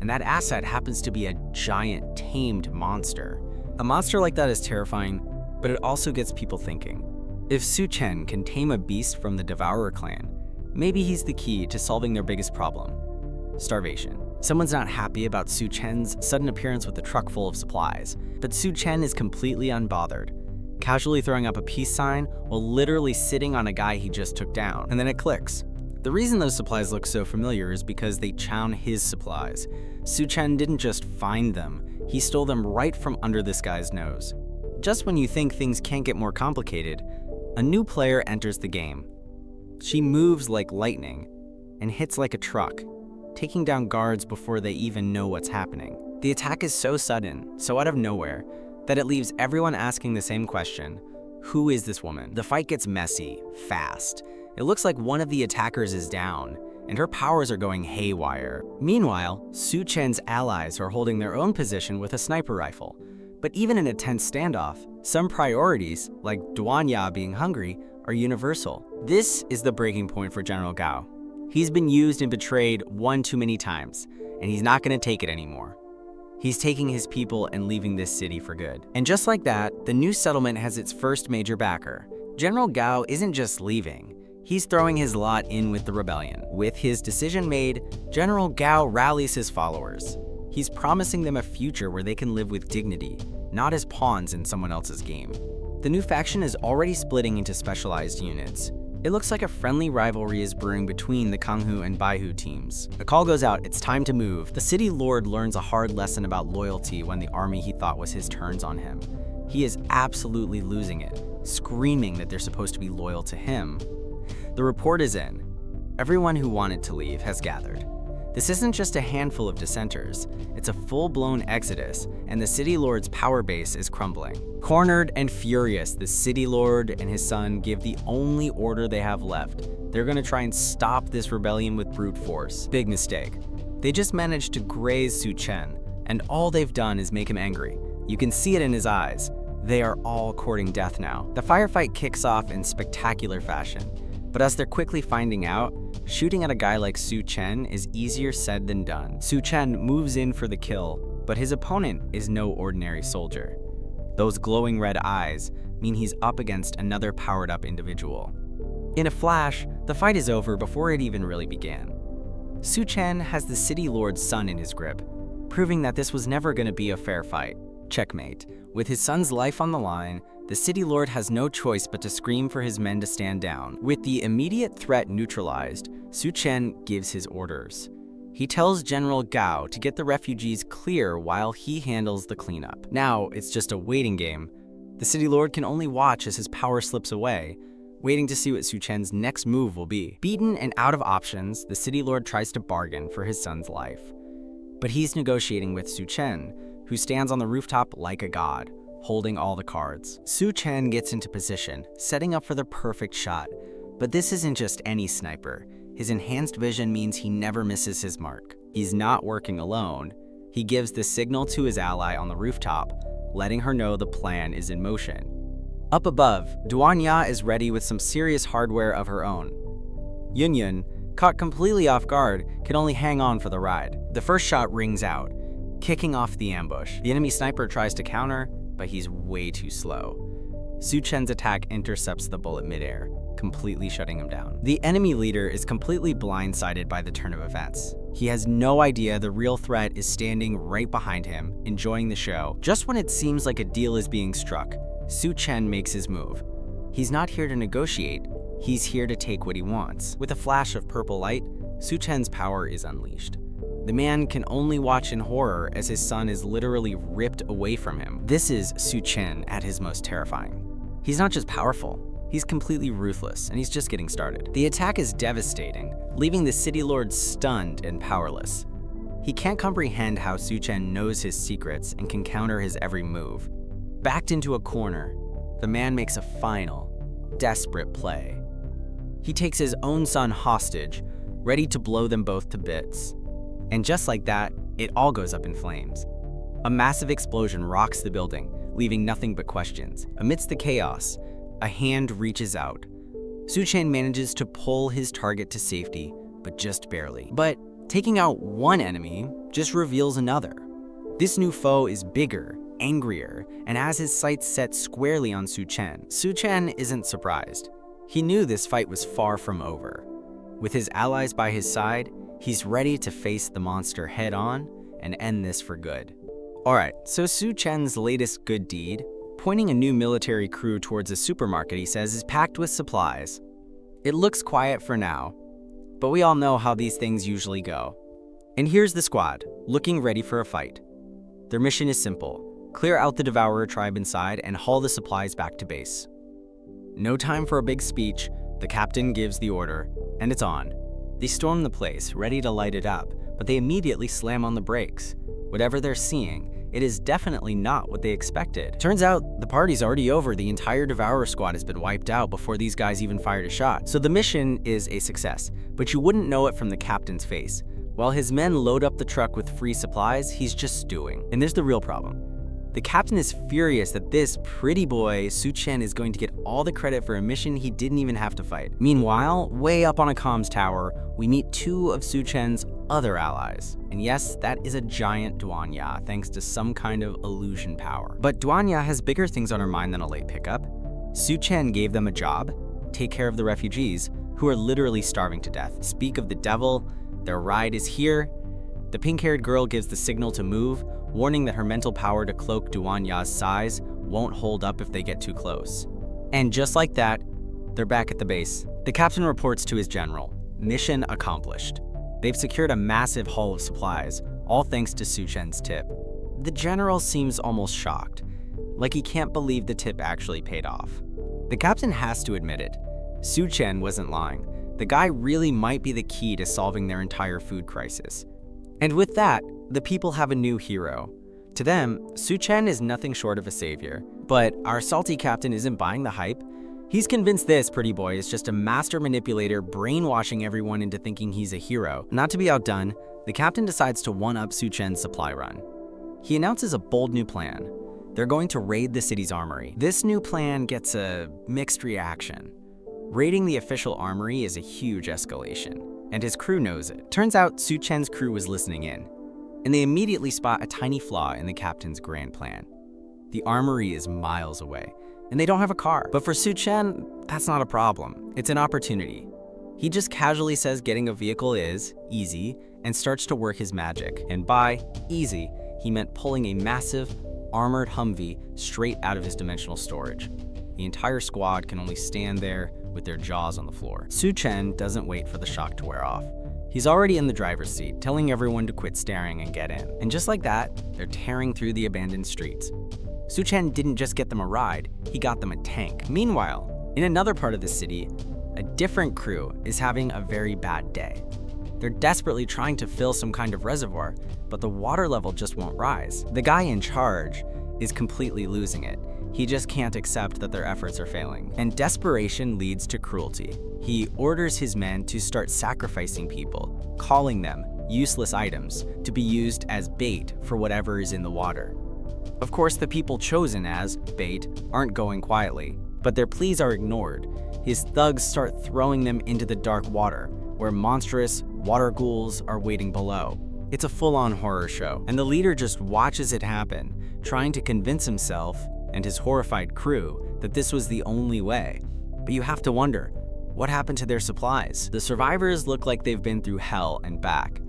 And that asset happens to be a giant, tamed monster. A monster like that is terrifying, but it also gets people thinking. If Su Chen can tame a beast from the Devourer clan, maybe he's the key to solving their biggest problem: starvation. Someone's not happy about Su Chen's sudden appearance with a truck full of supplies, but Su Chen is completely unbothered, casually throwing up a peace sign while literally sitting on a guy he just took down. And then it clicks. The reason those supplies look so familiar is because they chown his supplies. Su Chen didn't just find them, he stole them right from under this guy's nose. Just when you think things can't get more complicated, a new player enters the game. She moves like lightning and hits like a truck, taking down guards before they even know what's happening. The attack is so sudden, so out of nowhere, that it leaves everyone asking the same question: who is this woman? The fight gets messy, fast. It looks like one of the attackers is down, and her powers are going haywire. Meanwhile, Su Chen's allies are holding their own position with a sniper rifle. But even in a tense standoff, some priorities, like Dwan Ya being hungry, are universal. This is the breaking point for General Gao. He's been used and betrayed one too many times, and he's not going to take it anymore. He's taking his people and leaving this city for good. And just like that, the new settlement has its first major backer. General Gao isn't just leaving, he's throwing his lot in with the rebellion. With his decision made, General Gao rallies his followers. He's promising them a future where they can live with dignity, not as pawns in someone else's game. The new faction is already splitting into specialized units. It looks like a friendly rivalry is brewing between the Kanghu and Baihu teams. The call goes out, it's time to move. The city lord learns a hard lesson about loyalty when the army he thought was his turns on him. He is absolutely losing it, screaming that they're supposed to be loyal to him. The report is in. Everyone who wanted to leave has gathered. This isn't just a handful of dissenters, it's a full-blown exodus, and the city lord's power base is crumbling. Cornered and furious, the city lord and his son give the only order they have left. They're gonna try and stop this rebellion with brute force. Big mistake. They just managed to graze Su Chen, and all they've done is make him angry. You can see it in his eyes. They are all courting death now. The firefight kicks off in spectacular fashion, but as they're quickly finding out, shooting at a guy like Su Chen is easier said than done. Su Chen moves in for the kill, but his opponent is no ordinary soldier. Those glowing red eyes mean he's up against another powered-up individual. In a flash, the fight is over before it even really began. Su Chen has the City Lord's son in his grip, proving that this was never going to be a fair fight. Checkmate. With his son's life on the line, the City Lord has no choice but to scream for his men to stand down. With the immediate threat neutralized, Su Chen gives his orders. He tells General Gao to get the refugees clear while he handles the cleanup. Now, it's just a waiting game. The City Lord can only watch as his power slips away, waiting to see what Su Chen's next move will be. Beaten and out of options, the City Lord tries to bargain for his son's life. But he's negotiating with Su Chen, who stands on the rooftop like a god, holding all the cards. Su Chen gets into position, setting up for the perfect shot. But this isn't just any sniper. His enhanced vision means he never misses his mark. He's not working alone. He gives the signal to his ally on the rooftop, letting her know the plan is in motion. Up above, Dwan Ya is ready with some serious hardware of her own. Yun, caught completely off guard, can only hang on for the ride. The first shot rings out, kicking off the ambush. The enemy sniper tries to counter, but he's way too slow. Su Chen's attack intercepts the bullet midair, completely shutting him down. The enemy leader is completely blindsided by the turn of events. He has no idea the real threat is standing right behind him, enjoying the show. Just when it seems like a deal is being struck, Su Chen makes his move. He's not here to negotiate, he's here to take what he wants. With a flash of purple light, Su Chen's power is unleashed. The man can only watch in horror as his son is literally ripped away from him. This is Su Chen at his most terrifying. He's not just powerful, he's completely ruthless, and he's just getting started. The attack is devastating, leaving the City Lord stunned and powerless. He can't comprehend how Su Chen knows his secrets and can counter his every move. Backed into a corner, the man makes a final, desperate play. He takes his own son hostage, ready to blow them both to bits. And just like that, it all goes up in flames. A massive explosion rocks the building, leaving nothing but questions. Amidst the chaos, a hand reaches out. Su Chen manages to pull his target to safety, but just barely. But taking out one enemy just reveals another. This new foe is bigger, angrier, and has his sights set squarely on Su Chen. Su Chen isn't surprised. He knew this fight was far from over. With his allies by his side, he's ready to face the monster head-on and end this for good. Alright, so Su Chen's latest good deed, pointing a new military crew towards a supermarket he says is packed with supplies. It looks quiet for now, but we all know how these things usually go. And here's the squad, looking ready for a fight. Their mission is simple: clear out the Devourer tribe inside and haul the supplies back to base. No time for a big speech, the captain gives the order, and it's on. They storm the place, ready to light it up, but they immediately slam on the brakes. Whatever they're seeing, it is definitely not what they expected. Turns out, the party's already over. The entire Devourer squad has been wiped out before these guys even fired a shot. So the mission is a success, but you wouldn't know it from the captain's face. While his men load up the truck with free supplies, he's just stewing. And there's the real problem. The captain is furious that this pretty boy, Su Chen, is going to get all the credit for a mission he didn't even have to fight. Meanwhile, way up on a comms tower, we meet two of Su Chen's other allies. And yes, that is a giant Dwan Ya, thanks to some kind of illusion power. But Dwan Ya has bigger things on her mind than a late pickup. Su Chen gave them a job: take care of the refugees, who are literally starving to death. Speak of the devil, their ride is here. The pink-haired girl gives the signal to move, warning that her mental power to cloak Dwan Ya's size won't hold up if they get too close. And just like that, they're back at the base. The captain reports to his general: mission accomplished. They've secured a massive haul of supplies, all thanks to Su Chen's tip. The general seems almost shocked, like he can't believe the tip actually paid off. The captain has to admit it. Su Chen wasn't lying. The guy really might be the key to solving their entire food crisis. And with that, the people have a new hero. To them, Su Chen is nothing short of a savior. But our salty captain isn't buying the hype. He's convinced this pretty boy is just a master manipulator brainwashing everyone into thinking he's a hero. Not to be outdone, the captain decides to one-up Su Chen's supply run. He announces a bold new plan: They're going to raid the city's armory. This new plan gets a mixed reaction. Raiding the official armory is a huge escalation, and his crew knows it. Turns out Su Chen's crew was listening in, and they immediately spot a tiny flaw in the captain's grand plan. The armory is miles away, and they don't have a car. But for Su Chen, that's not a problem. It's an opportunity. He just casually says getting a vehicle is easy and starts to work his magic. And by easy, he meant pulling a massive, armored Humvee straight out of his dimensional storage. The entire squad can only stand there with their jaws on the floor. Su Chen doesn't wait for the shock to wear off. He's already in the driver's seat, telling everyone to quit staring and get in. And just like that, they're tearing through the abandoned streets. Su Chen didn't just get them a ride, he got them a tank. Meanwhile, in another part of the city, a different crew is having a very bad day. They're desperately trying to fill some kind of reservoir, but the water level just won't rise. The guy in charge is completely losing it. He just can't accept that their efforts are failing. And desperation leads to cruelty. He orders his men to start sacrificing people, calling them useless items to be used as bait for whatever is in the water. Of course, the people chosen as bait aren't going quietly, but their pleas are ignored. His thugs start throwing them into the dark water, where monstrous water ghouls are waiting below. It's a full-on horror show, and the leader just watches it happen, trying to convince himself and his horrified crew that this was the only way. But you have to wonder, what happened to their supplies? The survivors look like they've been through hell and back,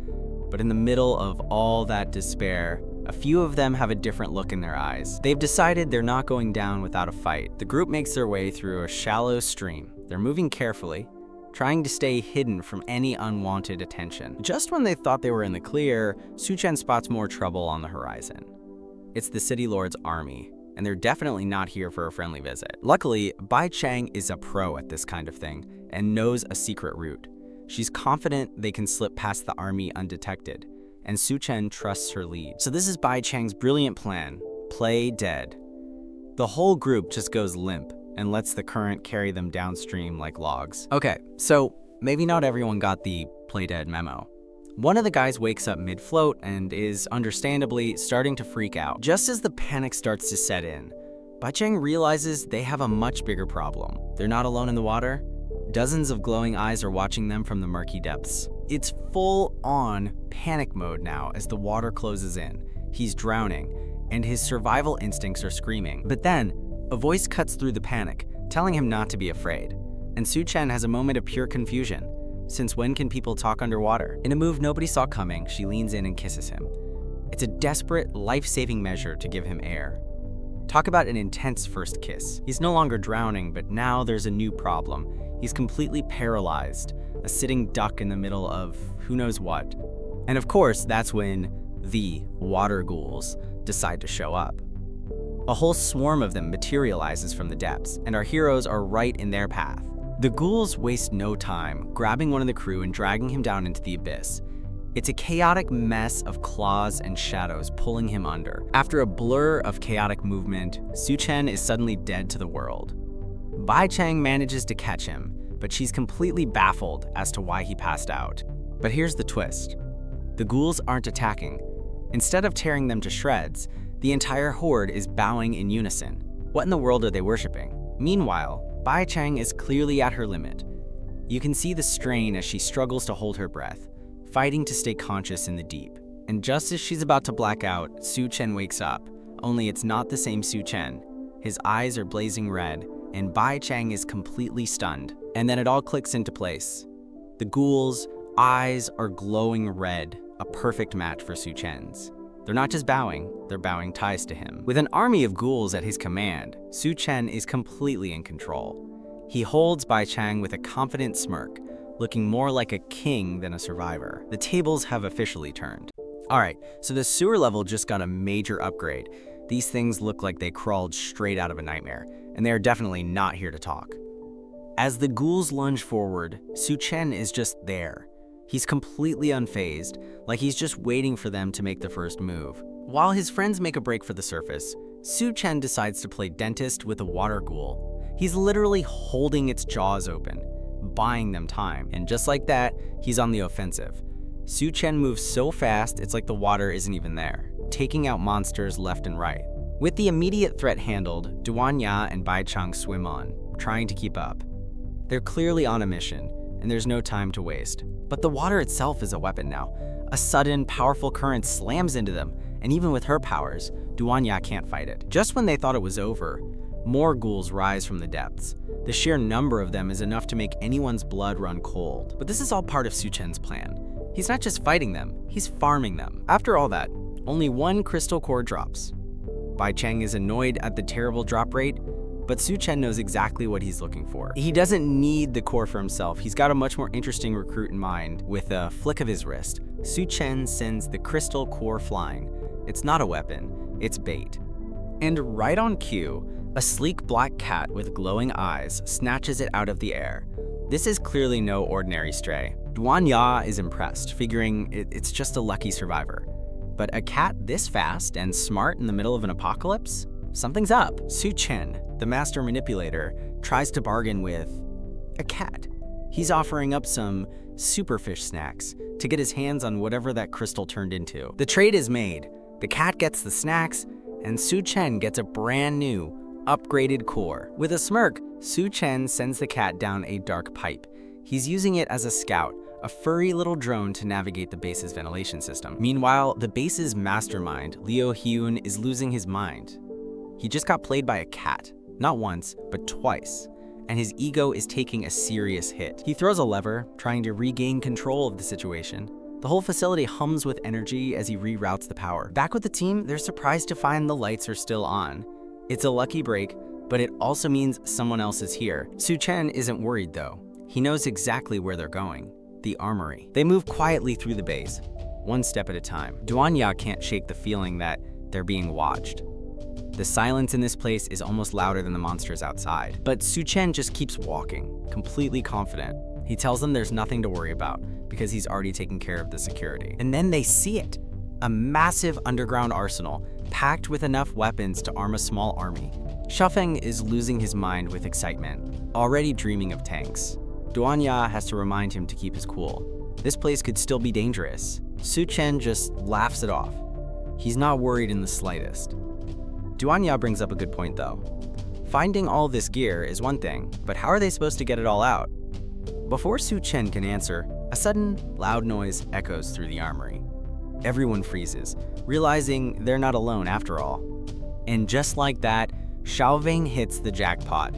but in the middle of all that despair, a few of them have a different look in their eyes. They've decided they're not going down without a fight. The group makes their way through a shallow stream. They're moving carefully, trying to stay hidden from any unwanted attention. Just when they thought they were in the clear, Su Chen spots more trouble on the horizon. It's the city lord's army, and they're definitely not here for a friendly visit. Luckily, Bai Chang is a pro at this kind of thing and knows a secret route. She's confident they can slip past the army undetected, and Su Chen trusts her lead. So this is Bai Chang's brilliant plan: play dead. The whole group just goes limp and lets the current carry them downstream like logs. Okay, so maybe not everyone got the play dead memo. One of the guys wakes up mid-float and is understandably starting to freak out. Just as the panic starts to set in, Bai Chang realizes they have a much bigger problem. They're not alone in the water. Dozens of glowing eyes are watching them from the murky depths. It's full-on panic mode now as the water closes in. He's drowning, and his survival instincts are screaming. But then, a voice cuts through the panic, telling him not to be afraid. And Su Chen has a moment of pure confusion. Since when can people talk underwater? In a move nobody saw coming, she leans in and kisses him. It's a desperate, life-saving measure to give him air. Talk about an intense first kiss. He's no longer drowning, but now there's a new problem. He's completely paralyzed, a sitting duck in the middle of who knows what. And of course, that's when the water ghouls decide to show up. A whole swarm of them materializes from the depths, and our heroes are right in their path. The ghouls waste no time, grabbing one of the crew and dragging him down into the abyss. It's a chaotic mess of claws and shadows pulling him under. After a blur of chaotic movement, Su Chen is suddenly dead to the world. Bai Chang manages to catch him, but she's completely baffled as to why he passed out. But here's the twist. The ghouls aren't attacking. Instead of tearing them to shreds, the entire horde is bowing in unison. What in the world are they worshipping? Meanwhile, Bai Chang is clearly at her limit. You can see the strain as she struggles to hold her breath, fighting to stay conscious in the deep. And just as she's about to black out, Su Chen wakes up, only it's not the same Su Chen. His eyes are blazing red, and Bai Chang is completely stunned. And then it all clicks into place. The ghouls' eyes are glowing red, a perfect match for Su Chen's. They're not just bowing, they're bowing ties to him. With an army of ghouls at his command, Su Chen is completely in control. He holds Bai Chang with a confident smirk, looking more like a king than a survivor. The tables have officially turned. Alright, so the sewer level just got a major upgrade. These things look like they crawled straight out of a nightmare, and they are definitely not here to talk. As the ghouls lunge forward, Su Chen is just there. He's completely unfazed, like he's just waiting for them to make the first move. While his friends make a break for the surface, Su Chen decides to play dentist with a water ghoul. He's literally holding its jaws open, buying them time. And just like that, he's on the offensive. Su Chen moves so fast, it's like the water isn't even there, taking out monsters left and right. With the immediate threat handled, Dwan Ya and Bai Cheng swim on, trying to keep up. They're clearly on a mission, and there's no time to waste. But the water itself is a weapon now. A sudden, powerful current slams into them, and even with her powers, Dwan Ya can't fight it. Just when they thought it was over, more ghouls rise from the depths. The sheer number of them is enough to make anyone's blood run cold. But this is all part of Su Chen's plan. He's not just fighting them, he's farming them. After all that, only one crystal core drops. Bai Cheng is annoyed at the terrible drop rate, but Su Chen knows exactly what he's looking for. He doesn't need the core for himself. He's got a much more interesting recruit in mind. With a flick of his wrist, Su Chen sends the crystal core flying. It's not a weapon, it's bait. And right on cue, a sleek black cat with glowing eyes snatches it out of the air. This is clearly no ordinary stray. Dwan Ya is impressed, figuring it's just a lucky survivor. But a cat this fast and smart in the middle of an apocalypse? Something's up. Su Chen, the master manipulator, tries to bargain with a cat. He's offering up some superfish snacks to get his hands on whatever that crystal turned into. The trade is made. The cat gets the snacks, and Su Chen gets a brand new, upgraded core. With a smirk, Su Chen sends the cat down a dark pipe. He's using it as a scout, a furry little drone to navigate the base's ventilation system. Meanwhile, the base's mastermind, Liu Hyun, is losing his mind. He just got played by a cat, not once, but twice, and his ego is taking a serious hit. He throws a lever, trying to regain control of the situation. The whole facility hums with energy as he reroutes the power. Back with the team, they're surprised to find the lights are still on. It's a lucky break, but it also means someone else is here. Su Chen isn't worried though. He knows exactly where they're going. The armory. They move quietly through the base, one step at a time. Dwan Ya can't shake the feeling that they're being watched. The silence in this place is almost louder than the monsters outside. But Su Chen just keeps walking, completely confident. He tells them there's nothing to worry about because he's already taken care of the security. And then they see it. A massive underground arsenal, packed with enough weapons to arm a small army. Xiaofeng is losing his mind with excitement, already dreaming of tanks. Dwan Ya has to remind him to keep his cool. This place could still be dangerous. Su Chen just laughs it off. He's not worried in the slightest. Dwan Ya brings up a good point though. Finding all this gear is one thing, but how are they supposed to get it all out? Before Su Chen can answer, a sudden, loud noise echoes through the armory. Everyone freezes, realizing they're not alone after all. And just like that, Xiaofeng hits the jackpot.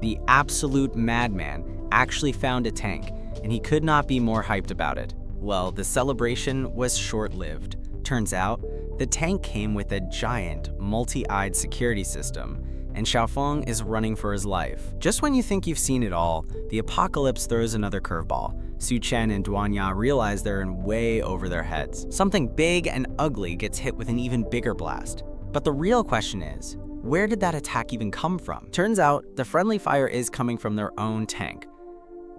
The absolute madman actually found a tank, and he could not be more hyped about it. Well, the celebration was short-lived. Turns out, the tank came with a giant, multi-eyed security system, and Xiaofeng is running for his life. Just when you think you've seen it all, the apocalypse throws another curveball. Su Chen and Dwan Ya realize they're in way over their heads. Something big and ugly gets hit with an even bigger blast. But the real question is, where did that attack even come from? Turns out, the friendly fire is coming from their own tank.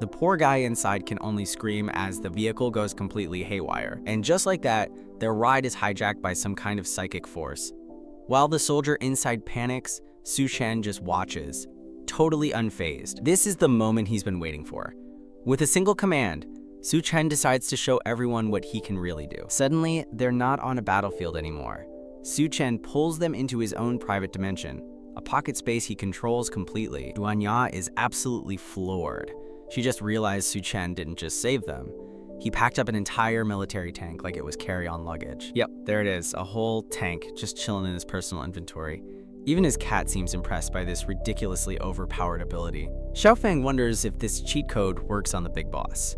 The poor guy inside can only scream as the vehicle goes completely haywire. And just like that, their ride is hijacked by some kind of psychic force. While the soldier inside panics, Su Chen just watches, totally unfazed. This is the moment he's been waiting for. With a single command, Su Chen decides to show everyone what he can really do. Suddenly, they're not on a battlefield anymore. Su Chen pulls them into his own private dimension, a pocket space he controls completely. Dwan Ya is absolutely floored. She just realized Su Chen didn't just save them. He packed up an entire military tank like it was carry-on luggage. Yep, there it is, a whole tank just chilling in his personal inventory. Even his cat seems impressed by this ridiculously overpowered ability. Xiaofeng wonders if this cheat code works on the big boss.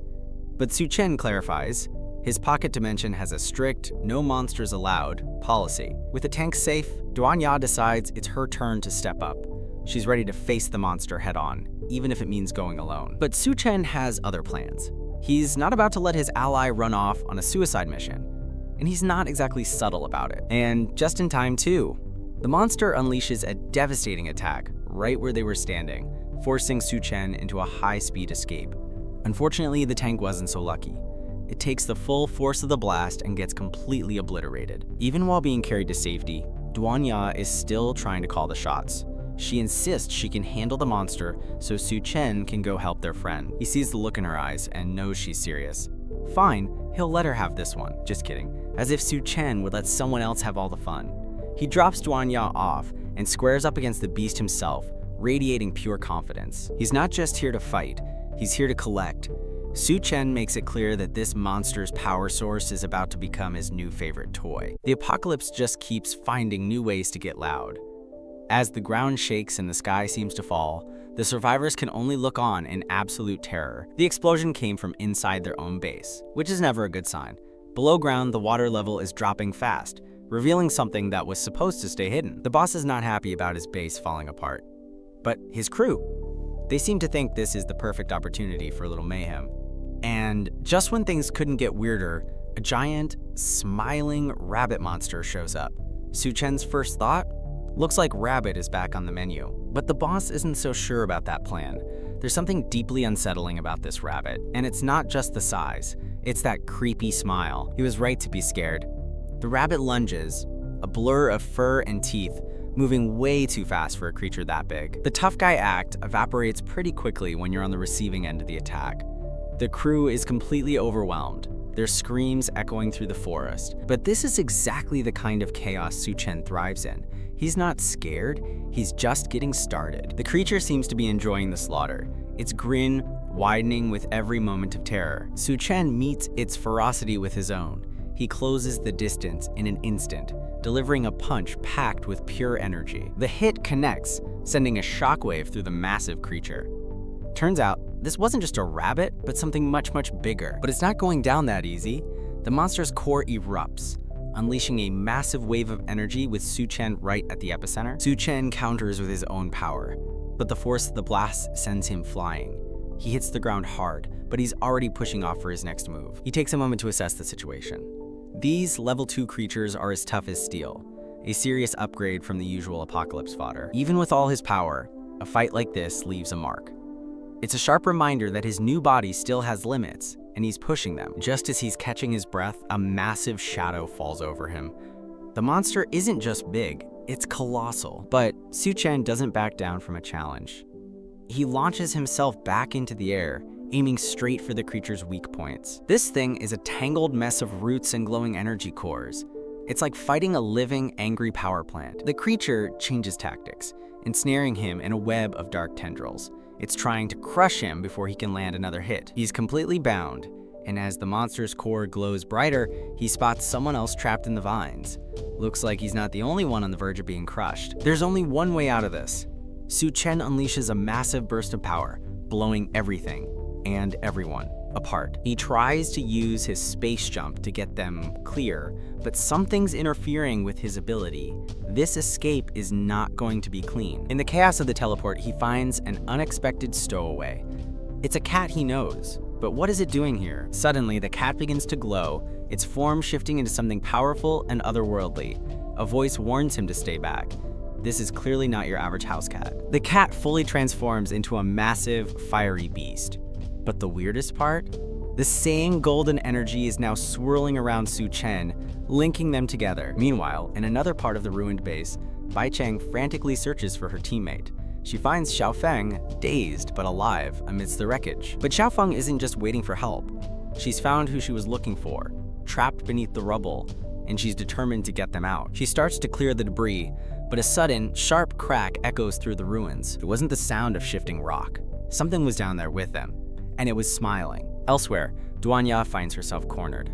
But Su Chen clarifies, his pocket dimension has a strict, no monsters allowed policy. With the tank safe, Dwan Ya decides it's her turn to step up. She's ready to face the monster head-on, even if it means going alone. But Su Chen has other plans. He's not about to let his ally run off on a suicide mission, and he's not exactly subtle about it. And just in time too. The monster unleashes a devastating attack right where they were standing, forcing Su Chen into a high-speed escape. Unfortunately, the tank wasn't so lucky. It takes the full force of the blast and gets completely obliterated. Even while being carried to safety, Dwan Ya is still trying to call the shots. She insists she can handle the monster so Su Chen can go help their friend. He sees the look in her eyes and knows she's serious. Fine, he'll let her have this one. Just kidding. As if Su Chen would let someone else have all the fun. He drops Dwan Ya off and squares up against the beast himself, radiating pure confidence. He's not just here to fight, he's here to collect. Su Chen makes it clear that this monster's power source is about to become his new favorite toy. The apocalypse just keeps finding new ways to get loud. As the ground shakes and the sky seems to fall, the survivors can only look on in absolute terror. The explosion came from inside their own base, which is never a good sign. Below ground, the water level is dropping fast, revealing something that was supposed to stay hidden. The boss is not happy about his base falling apart. But his crew, they seem to think this is the perfect opportunity for a little mayhem. And just when things couldn't get weirder, a giant, smiling rabbit monster shows up. Su Chen's first thought? Looks like rabbit is back on the menu. But the boss isn't so sure about that plan. There's something deeply unsettling about this rabbit, and it's not just the size, it's that creepy smile. He was right to be scared. The rabbit lunges, a blur of fur and teeth, moving way too fast for a creature that big. The tough guy act evaporates pretty quickly when you're on the receiving end of the attack. The crew is completely overwhelmed, their screams echoing through the forest. But this is exactly the kind of chaos Su Chen thrives in. He's not scared, he's just getting started. The creature seems to be enjoying the slaughter, its grin widening with every moment of terror. Su Chen meets its ferocity with his own. He closes the distance in an instant, delivering a punch packed with pure energy. The hit connects, sending a shockwave through the massive creature. Turns out, this wasn't just a rabbit, but something much, much bigger. But it's not going down that easy. The monster's core erupts, unleashing a massive wave of energy with Su Chen right at the epicenter. Su Chen counters with his own power, but the force of the blast sends him flying. He hits the ground hard, but he's already pushing off for his next move. He takes a moment to assess the situation. These level 2 creatures are as tough as steel, a serious upgrade from the usual apocalypse fodder. Even with all his power, a fight like this leaves a mark. It's a sharp reminder that his new body still has limits, and he's pushing them. Just as he's catching his breath, a massive shadow falls over him. The monster isn't just big, it's colossal. But Su Chen doesn't back down from a challenge. He launches himself back into the air, aiming straight for the creature's weak points. This thing is a tangled mess of roots and glowing energy cores. It's like fighting a living, angry power plant. The creature changes tactics, ensnaring him in a web of dark tendrils. It's trying to crush him before he can land another hit. He's completely bound, and as the monster's core glows brighter, he spots someone else trapped in the vines. Looks like he's not the only one on the verge of being crushed. There's only one way out of this. Su Chen unleashes a massive burst of power, blowing everything and everyone apart. He tries to use his space jump to get them clear, but something's interfering with his ability. This escape is not going to be clean. In the chaos of the teleport, he finds an unexpected stowaway. It's a cat he knows, but what is it doing here? Suddenly, the cat begins to glow, its form shifting into something powerful and otherworldly. A voice warns him to stay back. This is clearly not your average house cat. The cat fully transforms into a massive, fiery beast. But the weirdest part? The same golden energy is now swirling around Su Chen, linking them together. Meanwhile, in another part of the ruined base, Bai Cheng frantically searches for her teammate. She finds Xiao Feng, dazed but alive, amidst the wreckage. But Xiao Feng isn't just waiting for help. She's found who she was looking for, trapped beneath the rubble, and she's determined to get them out. She starts to clear the debris, but a sudden, sharp crack echoes through the ruins. It wasn't the sound of shifting rock. Something was down there with them, and it was smiling. Elsewhere, Dwan Ya finds herself cornered.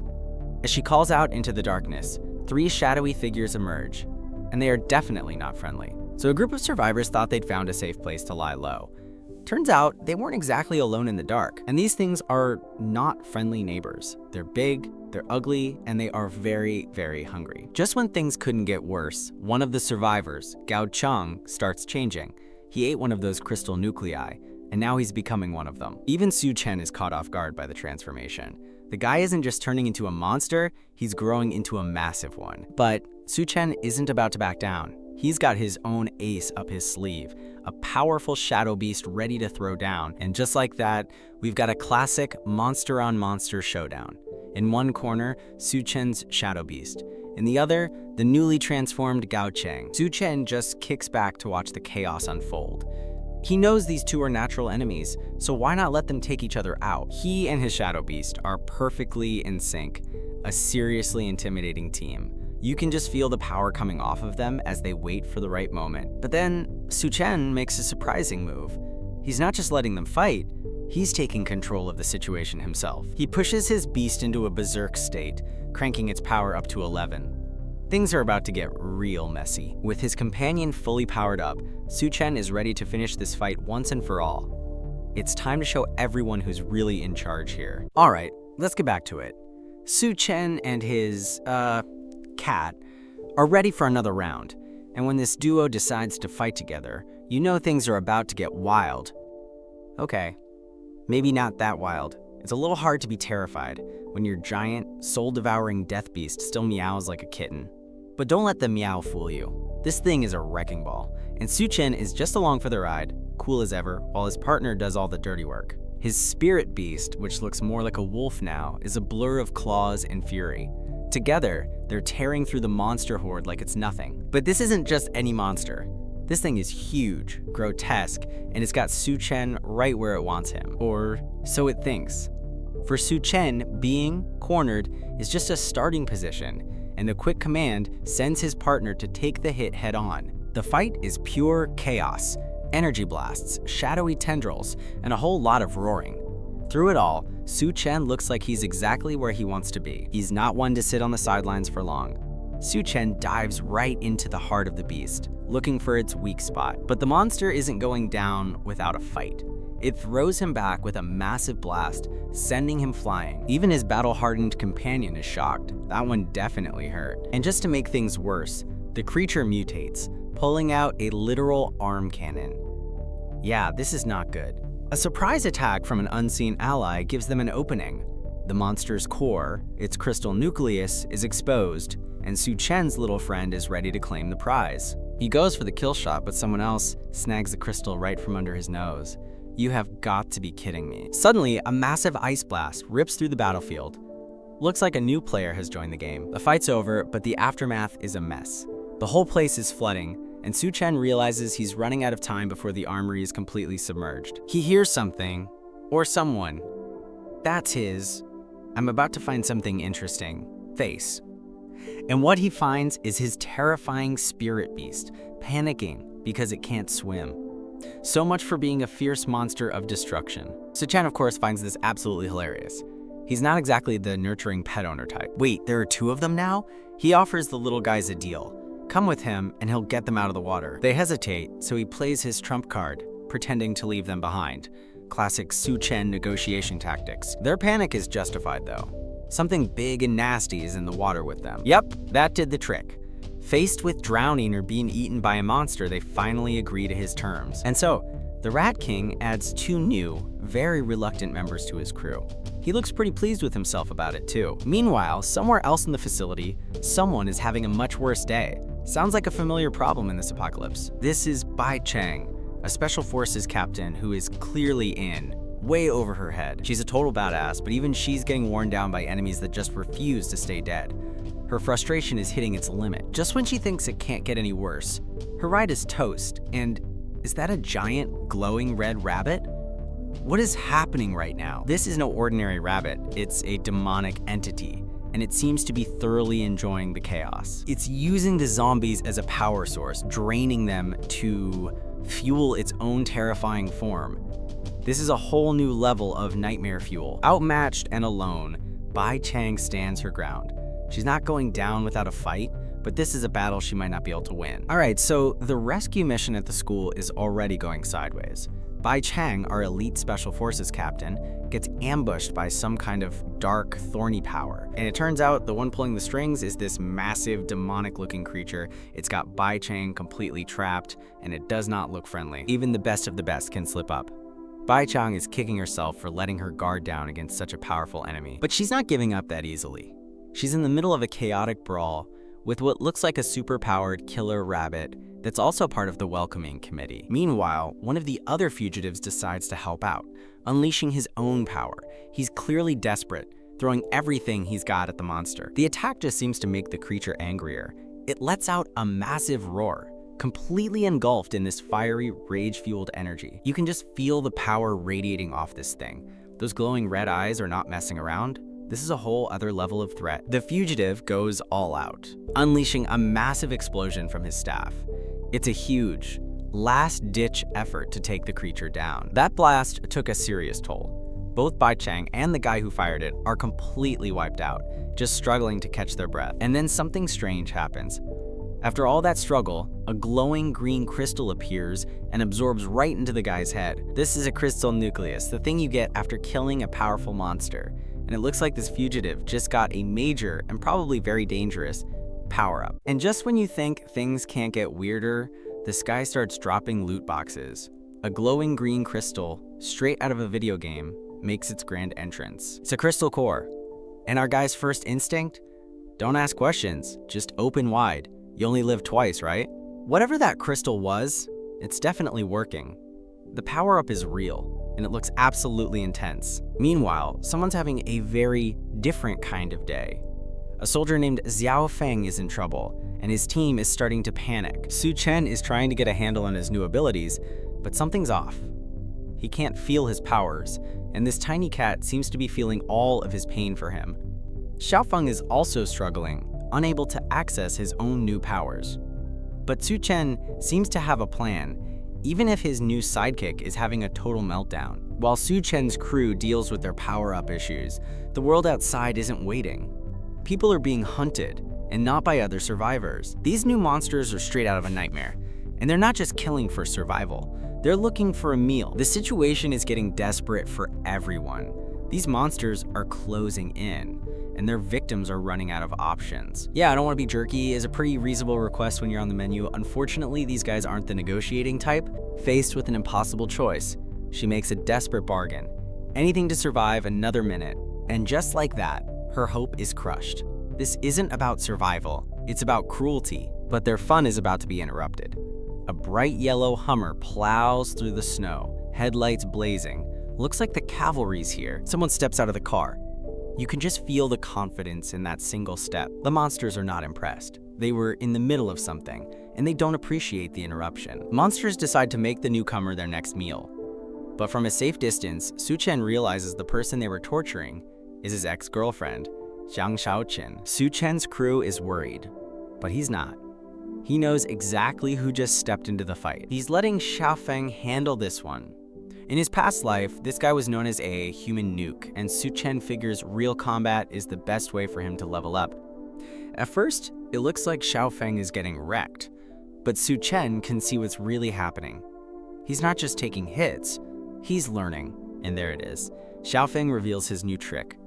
As she calls out into the darkness, 3 shadowy figures emerge, and they are definitely not friendly. So a group of survivors thought they'd found a safe place to lie low. Turns out, they weren't exactly alone in the dark, and these things are not friendly neighbors. They're big, they're ugly, and they are very, very hungry. Just when things couldn't get worse, one of the survivors, Gao Cheng, starts changing. He ate one of those crystal nuclei, and now he's becoming one of them. Even Su Chen is caught off guard by the transformation. The guy isn't just turning into a monster, he's growing into a massive one. But Su Chen isn't about to back down. He's got his own ace up his sleeve, a powerful shadow beast ready to throw down. And just like that, we've got a classic monster-on-monster showdown. In one corner, Su Chen's shadow beast. In the other, the newly transformed Gao Cheng. Su Chen just kicks back to watch the chaos unfold. He knows these two are natural enemies, so why not let them take each other out? He and his shadow beast are perfectly in sync, a seriously intimidating team. You can just feel the power coming off of them as they wait for the right moment. But then Su Chen makes a surprising move. He's not just letting them fight, he's taking control of the situation himself. He pushes his beast into a berserk state, cranking its power up to 11. Things are about to get real messy. With his companion fully powered up, Su Chen is ready to finish this fight once and for all. It's time to show everyone who's really in charge here. All right, let's get back to it. Su Chen and his, cat are ready for another round, and when this duo decides to fight together, you know things are about to get wild. Okay, maybe not that wild. It's a little hard to be terrified when your giant, soul-devouring death beast still meows like a kitten. But don't let the meow fool you. This thing is a wrecking ball, and Su Chen is just along for the ride, cool as ever, while his partner does all the dirty work. His spirit beast, which looks more like a wolf now, is a blur of claws and fury. Together, they're tearing through the monster horde like it's nothing. But this isn't just any monster. This thing is huge, grotesque, and it's got Su Chen right where it wants him. Or so it thinks. For Su Chen, being cornered is just a starting position, and the quick command sends his partner to take the hit head on. The fight is pure chaos, energy blasts, shadowy tendrils, and a whole lot of roaring. Through it all, Su Chen looks like he's exactly where he wants to be. He's not one to sit on the sidelines for long. Su Chen dives right into the heart of the beast, looking for its weak spot. But the monster isn't going down without a fight. It throws him back with a massive blast, sending him flying. Even his battle-hardened companion is shocked. That one definitely hurt. And just to make things worse, the creature mutates, pulling out a literal arm cannon. Yeah, this is not good. A surprise attack from an unseen ally gives them an opening. The monster's core, its crystal nucleus, is exposed, and Su Chen's little friend is ready to claim the prize. He goes for the kill shot, but someone else snags the crystal right from under his nose. You have got to be kidding me. Suddenly, a massive ice blast rips through the battlefield. Looks like a new player has joined the game. The fight's over, but the aftermath is a mess. The whole place is flooding, and Su Chen realizes he's running out of time before the armory is completely submerged. He hears something, or someone. That's his, I'm about to find something interesting, face. And what he finds is his terrifying spirit beast, panicking because it can't swim. So much for being a fierce monster of destruction. Su Chen, of course, finds this absolutely hilarious. He's not exactly the nurturing pet owner type. Wait, there are two of them now? He offers the little guys a deal. Come with him, and he'll get them out of the water. They hesitate, so he plays his trump card, pretending to leave them behind. Classic Su Chen negotiation tactics. Their panic is justified, though. Something big and nasty is in the water with them. Yep, that did the trick. Faced with drowning or being eaten by a monster, they finally agree to his terms. And so, the Rat King adds two new, very reluctant members to his crew. He looks pretty pleased with himself about it, too. Meanwhile, somewhere else in the facility, someone is having a much worse day. Sounds like a familiar problem in this apocalypse. This is Bai Cheng, a special forces captain who is clearly in, way over her head. She's a total badass, but even she's getting worn down by enemies that just refuse to stay dead. Her frustration is hitting its limit. Just when she thinks it can't get any worse, her ride is toast, and is that a giant, glowing red rabbit? What is happening right now? This is no ordinary rabbit, it's a demonic entity, and it seems to be thoroughly enjoying the chaos. It's using the zombies as a power source, draining them to fuel its own terrifying form. This is a whole new level of nightmare fuel. Outmatched and alone, Bai Cheng stands her ground. She's not going down without a fight, but this is a battle she might not be able to win. All right, so the rescue mission at the school is already going sideways. Bai Cheng, our elite special forces captain, gets ambushed by some kind of dark, thorny power. And it turns out the one pulling the strings is this massive, demonic-looking creature. It's got Bai Cheng completely trapped, and it does not look friendly. Even the best of the best can slip up. Bai Cheng is kicking herself for letting her guard down against such a powerful enemy. But she's not giving up that easily. She's in the middle of a chaotic brawl with what looks like a super-powered killer rabbit that's also part of the welcoming committee. Meanwhile, one of the other fugitives decides to help out, unleashing his own power. He's clearly desperate, throwing everything he's got at the monster. The attack just seems to make the creature angrier. It lets out a massive roar, completely engulfed in this fiery, rage-fueled energy. You can just feel the power radiating off this thing. Those glowing red eyes are not messing around. This is a whole other level of threat. The fugitive goes all out, unleashing a massive explosion from his staff. It's a huge, last-ditch effort to take the creature down. That blast took a serious toll. Both Bai Chang and the guy who fired it are completely wiped out, just struggling to catch their breath. And then something strange happens. After all that struggle, a glowing green crystal appears and absorbs right into the guy's head. This is a crystal nucleus, the thing you get after killing a powerful monster. And it looks like this fugitive just got a major and probably very dangerous power-up. And just when you think things can't get weirder, the sky starts dropping loot boxes. A glowing green crystal, straight out of a video game, makes its grand entrance. It's a crystal core. And our guy's first instinct? Don't ask questions, just open wide. You only live twice, right? Whatever that crystal was, it's definitely working. The power-up is real, and it looks absolutely intense. Meanwhile, someone's having a very different kind of day. A soldier named Xiao Feng is in trouble, and his team is starting to panic. Su Chen is trying to get a handle on his new abilities, but something's off. He can't feel his powers, and this tiny cat seems to be feeling all of his pain for him. Xiaofeng is also struggling, unable to access his own new powers. But Su Chen seems to have a plan, even if his new sidekick is having a total meltdown. While Su Chen's crew deals with their power-up issues, the world outside isn't waiting. People are being hunted, and not by other survivors. These new monsters are straight out of a nightmare, and they're not just killing for survival. They're looking for a meal. The situation is getting desperate for everyone. These monsters are closing in, and their victims are running out of options. Yeah, I don't want to be jerky is a pretty reasonable request when you're on the menu. Unfortunately, these guys aren't the negotiating type. Faced with an impossible choice, she makes a desperate bargain. Anything to survive another minute. And just like that, her hope is crushed. This isn't about survival, it's about cruelty. But their fun is about to be interrupted. A bright yellow Hummer plows through the snow, headlights blazing. Looks like the cavalry's here. Someone steps out of the car. You can just feel the confidence in that single step. The monsters are not impressed. They were in the middle of something, and they don't appreciate the interruption. Monsters decide to make the newcomer their next meal. But from a safe distance, Su Chen realizes the person they were torturing is his ex-girlfriend, Zhang Shaoqin. Su Chen's crew is worried, but he's not. He knows exactly who just stepped into the fight. He's letting Xiaofeng handle this one. In his past life, this guy was known as a human nuke, and Su Chen figures real combat is the best way for him to level up. At first, it looks like Xiaofeng is getting wrecked, but Su Chen can see what's really happening. He's not just taking hits, he's learning, and there it is. Xiaofeng reveals his new trick.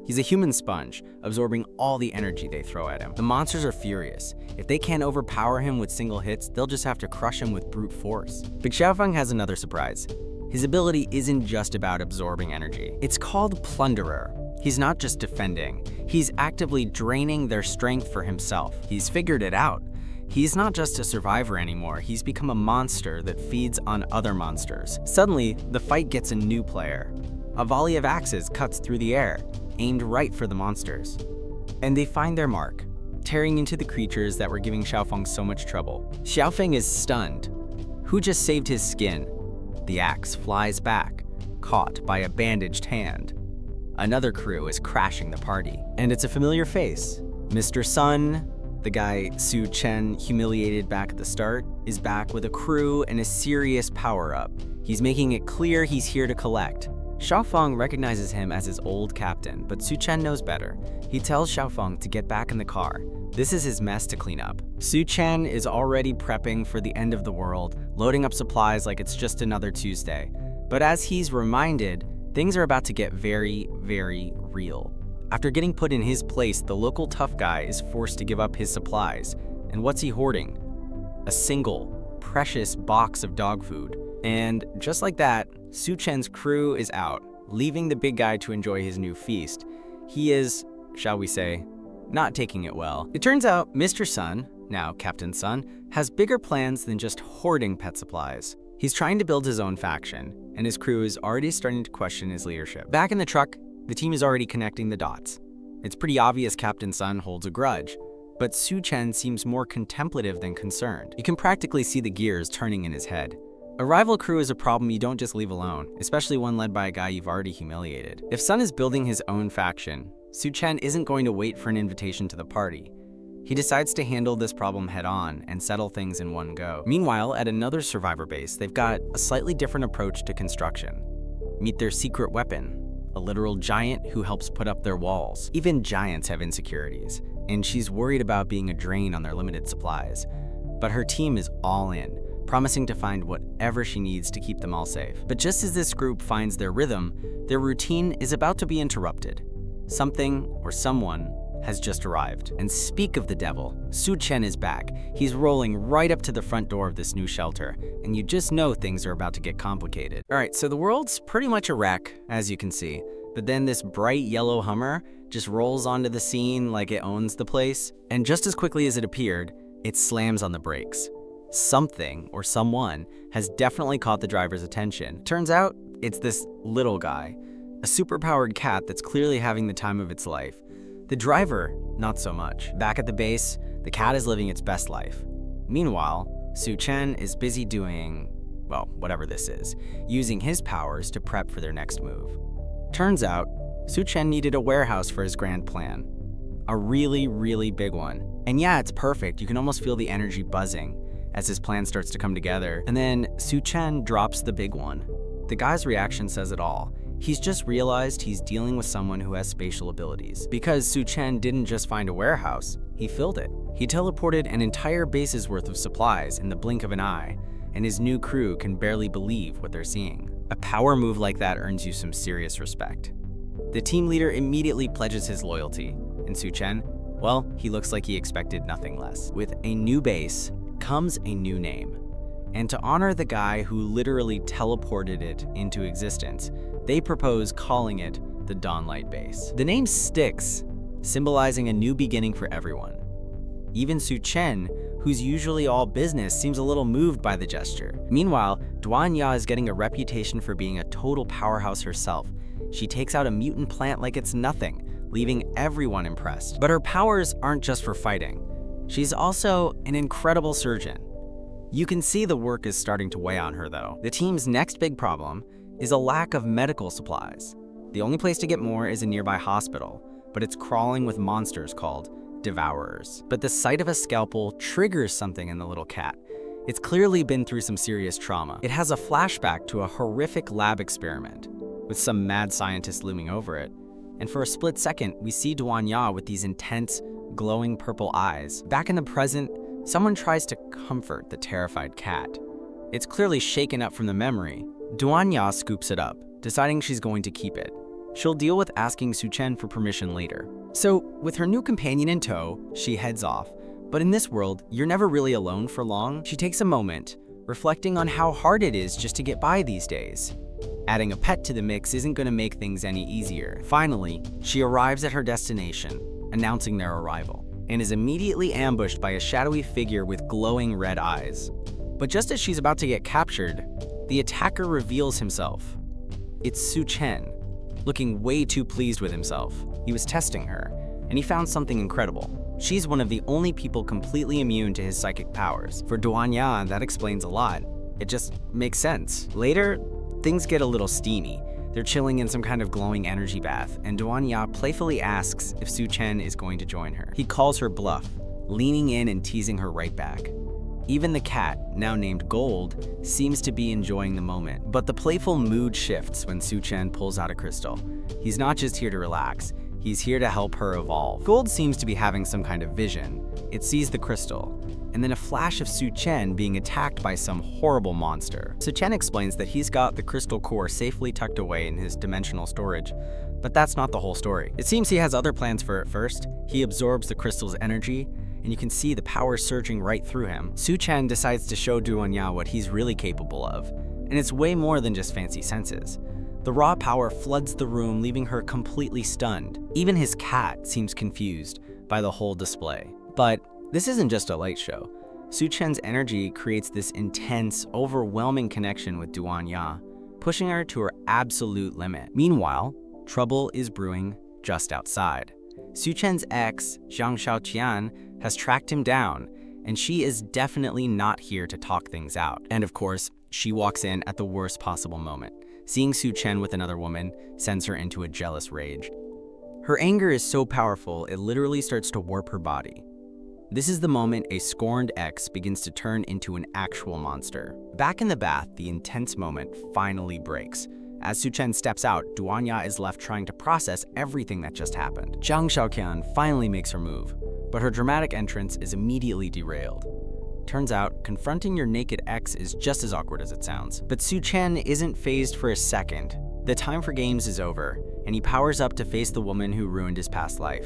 He's a human sponge, absorbing all the energy they throw at him. The monsters are furious. If they can't overpower him with single hits, they'll just have to crush him with brute force. But Xiaofeng has another surprise. His ability isn't just about absorbing energy. It's called Plunderer. He's not just defending, he's actively draining their strength for himself. He's figured it out. He's not just a survivor anymore, he's become a monster that feeds on other monsters. Suddenly, the fight gets a new player. A volley of axes cuts through the air, aimed right for the monsters. And they find their mark, tearing into the creatures that were giving Xiaofeng so much trouble. Xiaofeng is stunned. Who just saved his skin? The axe flies back, caught by a bandaged hand. Another crew is crashing the party, and it's a familiar face. Mr. Sun, the guy Su Chen humiliated back at the start, is back with a crew and a serious power-up. He's making it clear he's here to collect. Xiaofeng recognizes him as his old captain, but Su Chen knows better. He tells Xiaofeng to get back in the car. This is his mess to clean up. Su Chen is already prepping for the end of the world, loading up supplies like it's just another Tuesday. But as he's reminded, things are about to get very, very real. After getting put in his place, the local tough guy is forced to give up his supplies. And what's he hoarding? A single, precious box of dog food. And just like that, Su Chen's crew is out, leaving the big guy to enjoy his new feast. He is, shall we say, not taking it well. It turns out Mr. Sun, now Captain Sun, has bigger plans than just hoarding pet supplies. He's trying to build his own faction, and his crew is already starting to question his leadership. Back in the truck, the team is already connecting the dots. It's pretty obvious Captain Sun holds a grudge, but Su Chen seems more contemplative than concerned. You can practically see the gears turning in his head. A rival crew is a problem you don't just leave alone, especially one led by a guy you've already humiliated. If Sun is building his own faction, Su Chen isn't going to wait for an invitation to the party. He decides to handle this problem head-on and settle things in one go. Meanwhile, at another survivor base, they've got a slightly different approach to construction. Meet their secret weapon, a literal giant who helps put up their walls. Even giants have insecurities, and she's worried about being a drain on their limited supplies. But her team is all in, promising to find whatever she needs to keep them all safe. But just as this group finds their rhythm, their routine is about to be interrupted. Something or someone has just arrived. And speak of the devil, Su Chen is back. He's rolling right up to the front door of this new shelter, and you just know things are about to get complicated. All right, so the world's pretty much a wreck, as you can see, but then this bright yellow Hummer just rolls onto the scene like it owns the place, and just as quickly as it appeared, it slams on the brakes. Something or someone has definitely caught the driver's attention. Turns out, it's this little guy, a superpowered cat that's clearly having the time of its life. The driver, not so much. Back at the base, the cat is living its best life. Meanwhile, Su Chen is busy doing, well, whatever this is, using his powers to prep for their next move. Turns out, Su Chen needed a warehouse for his grand plan. A really, really big one. And yeah, it's perfect. You can almost feel the energy buzzing as his plan starts to come together. And then Su Chen drops the big one. The guy's reaction says it all. He's just realized he's dealing with someone who has spatial abilities. Because Su Chen didn't just find a warehouse, he filled it. He teleported an entire base's worth of supplies in the blink of an eye, and his new crew can barely believe what they're seeing. A power move like that earns you some serious respect. The team leader immediately pledges his loyalty, and Su Chen, well, he looks like he expected nothing less. With a new base comes a new name. And to honor the guy who literally teleported it into existence, they propose calling it the Dawnlight base. The name sticks, symbolizing a new beginning for everyone. Even Su Chen, who's usually all business, seems a little moved by the gesture. Meanwhile, Dwan Ya is getting a reputation for being a total powerhouse herself. She takes out a mutant plant like it's nothing, leaving everyone impressed. But her powers aren't just for fighting. She's also an incredible surgeon. You can see the work is starting to weigh on her though. The team's next big problem is a lack of medical supplies. The only place to get more is a nearby hospital, but it's crawling with monsters called devourers. But the sight of a scalpel triggers something in the little cat. It's clearly been through some serious trauma. It has a flashback to a horrific lab experiment, with some mad scientist looming over it. And for a split second, we see Dwan Ya with these intense, glowing purple eyes. Back in the present, someone tries to comfort the terrified cat. It's clearly shaken up from the memory. Dwan Ya scoops it up, deciding she's going to keep it. She'll deal with asking Su Chen for permission later. So, with her new companion in tow, she heads off. But in this world, you're never really alone for long. She takes a moment, reflecting on how hard it is just to get by these days. Adding a pet to the mix isn't going to make things any easier. Finally, she arrives at her destination, announcing their arrival, and is immediately ambushed by a shadowy figure with glowing red eyes. But just as she's about to get captured, the attacker reveals himself. It's Su Chen, looking way too pleased with himself. He was testing her, and he found something incredible. She's one of the only people completely immune to his psychic powers. For Dwan Ya, that explains a lot. It just makes sense. Later, things get a little steamy. They're chilling in some kind of glowing energy bath, and Dwan Ya playfully asks if Su Chen is going to join her. He calls her bluff, leaning in and teasing her right back. Even the cat, now named Gold, seems to be enjoying the moment. But the playful mood shifts when Su Chen pulls out a crystal. He's not just here to relax, he's here to help her evolve. Gold seems to be having some kind of vision. It sees the crystal, and then a flash of Su Chen being attacked by some horrible monster. Su Chen explains that he's got the crystal core safely tucked away in his dimensional storage, but that's not the whole story. It seems he has other plans for it first. He absorbs the crystal's energy, and you can see the power surging right through him. Su Chen decides to show Dwan Ya what he's really capable of, and it's way more than just fancy senses. The raw power floods the room, leaving her completely stunned. Even his cat seems confused by the whole display. But this isn't just a light show. Su Chen's energy creates this intense, overwhelming connection with Dwan Ya, pushing her to her absolute limit. Meanwhile, trouble is brewing just outside. Su Chen's ex, Zhang Shaoqian, has tracked him down, and she is definitely not here to talk things out. And of course, she walks in at the worst possible moment. Seeing Su Chen with another woman sends her into a jealous rage. Her anger is so powerful, it literally starts to warp her body. This is the moment a scorned ex begins to turn into an actual monster. Back in the bath, the intense moment finally breaks. As Su Chen steps out, Dwan Ya is left trying to process everything that just happened. Zhang Xiaoqian finally makes her move, but her dramatic entrance is immediately derailed. Turns out, confronting your naked ex is just as awkward as it sounds. But Su Chen isn't fazed for a second. The time for games is over, and he powers up to face the woman who ruined his past life.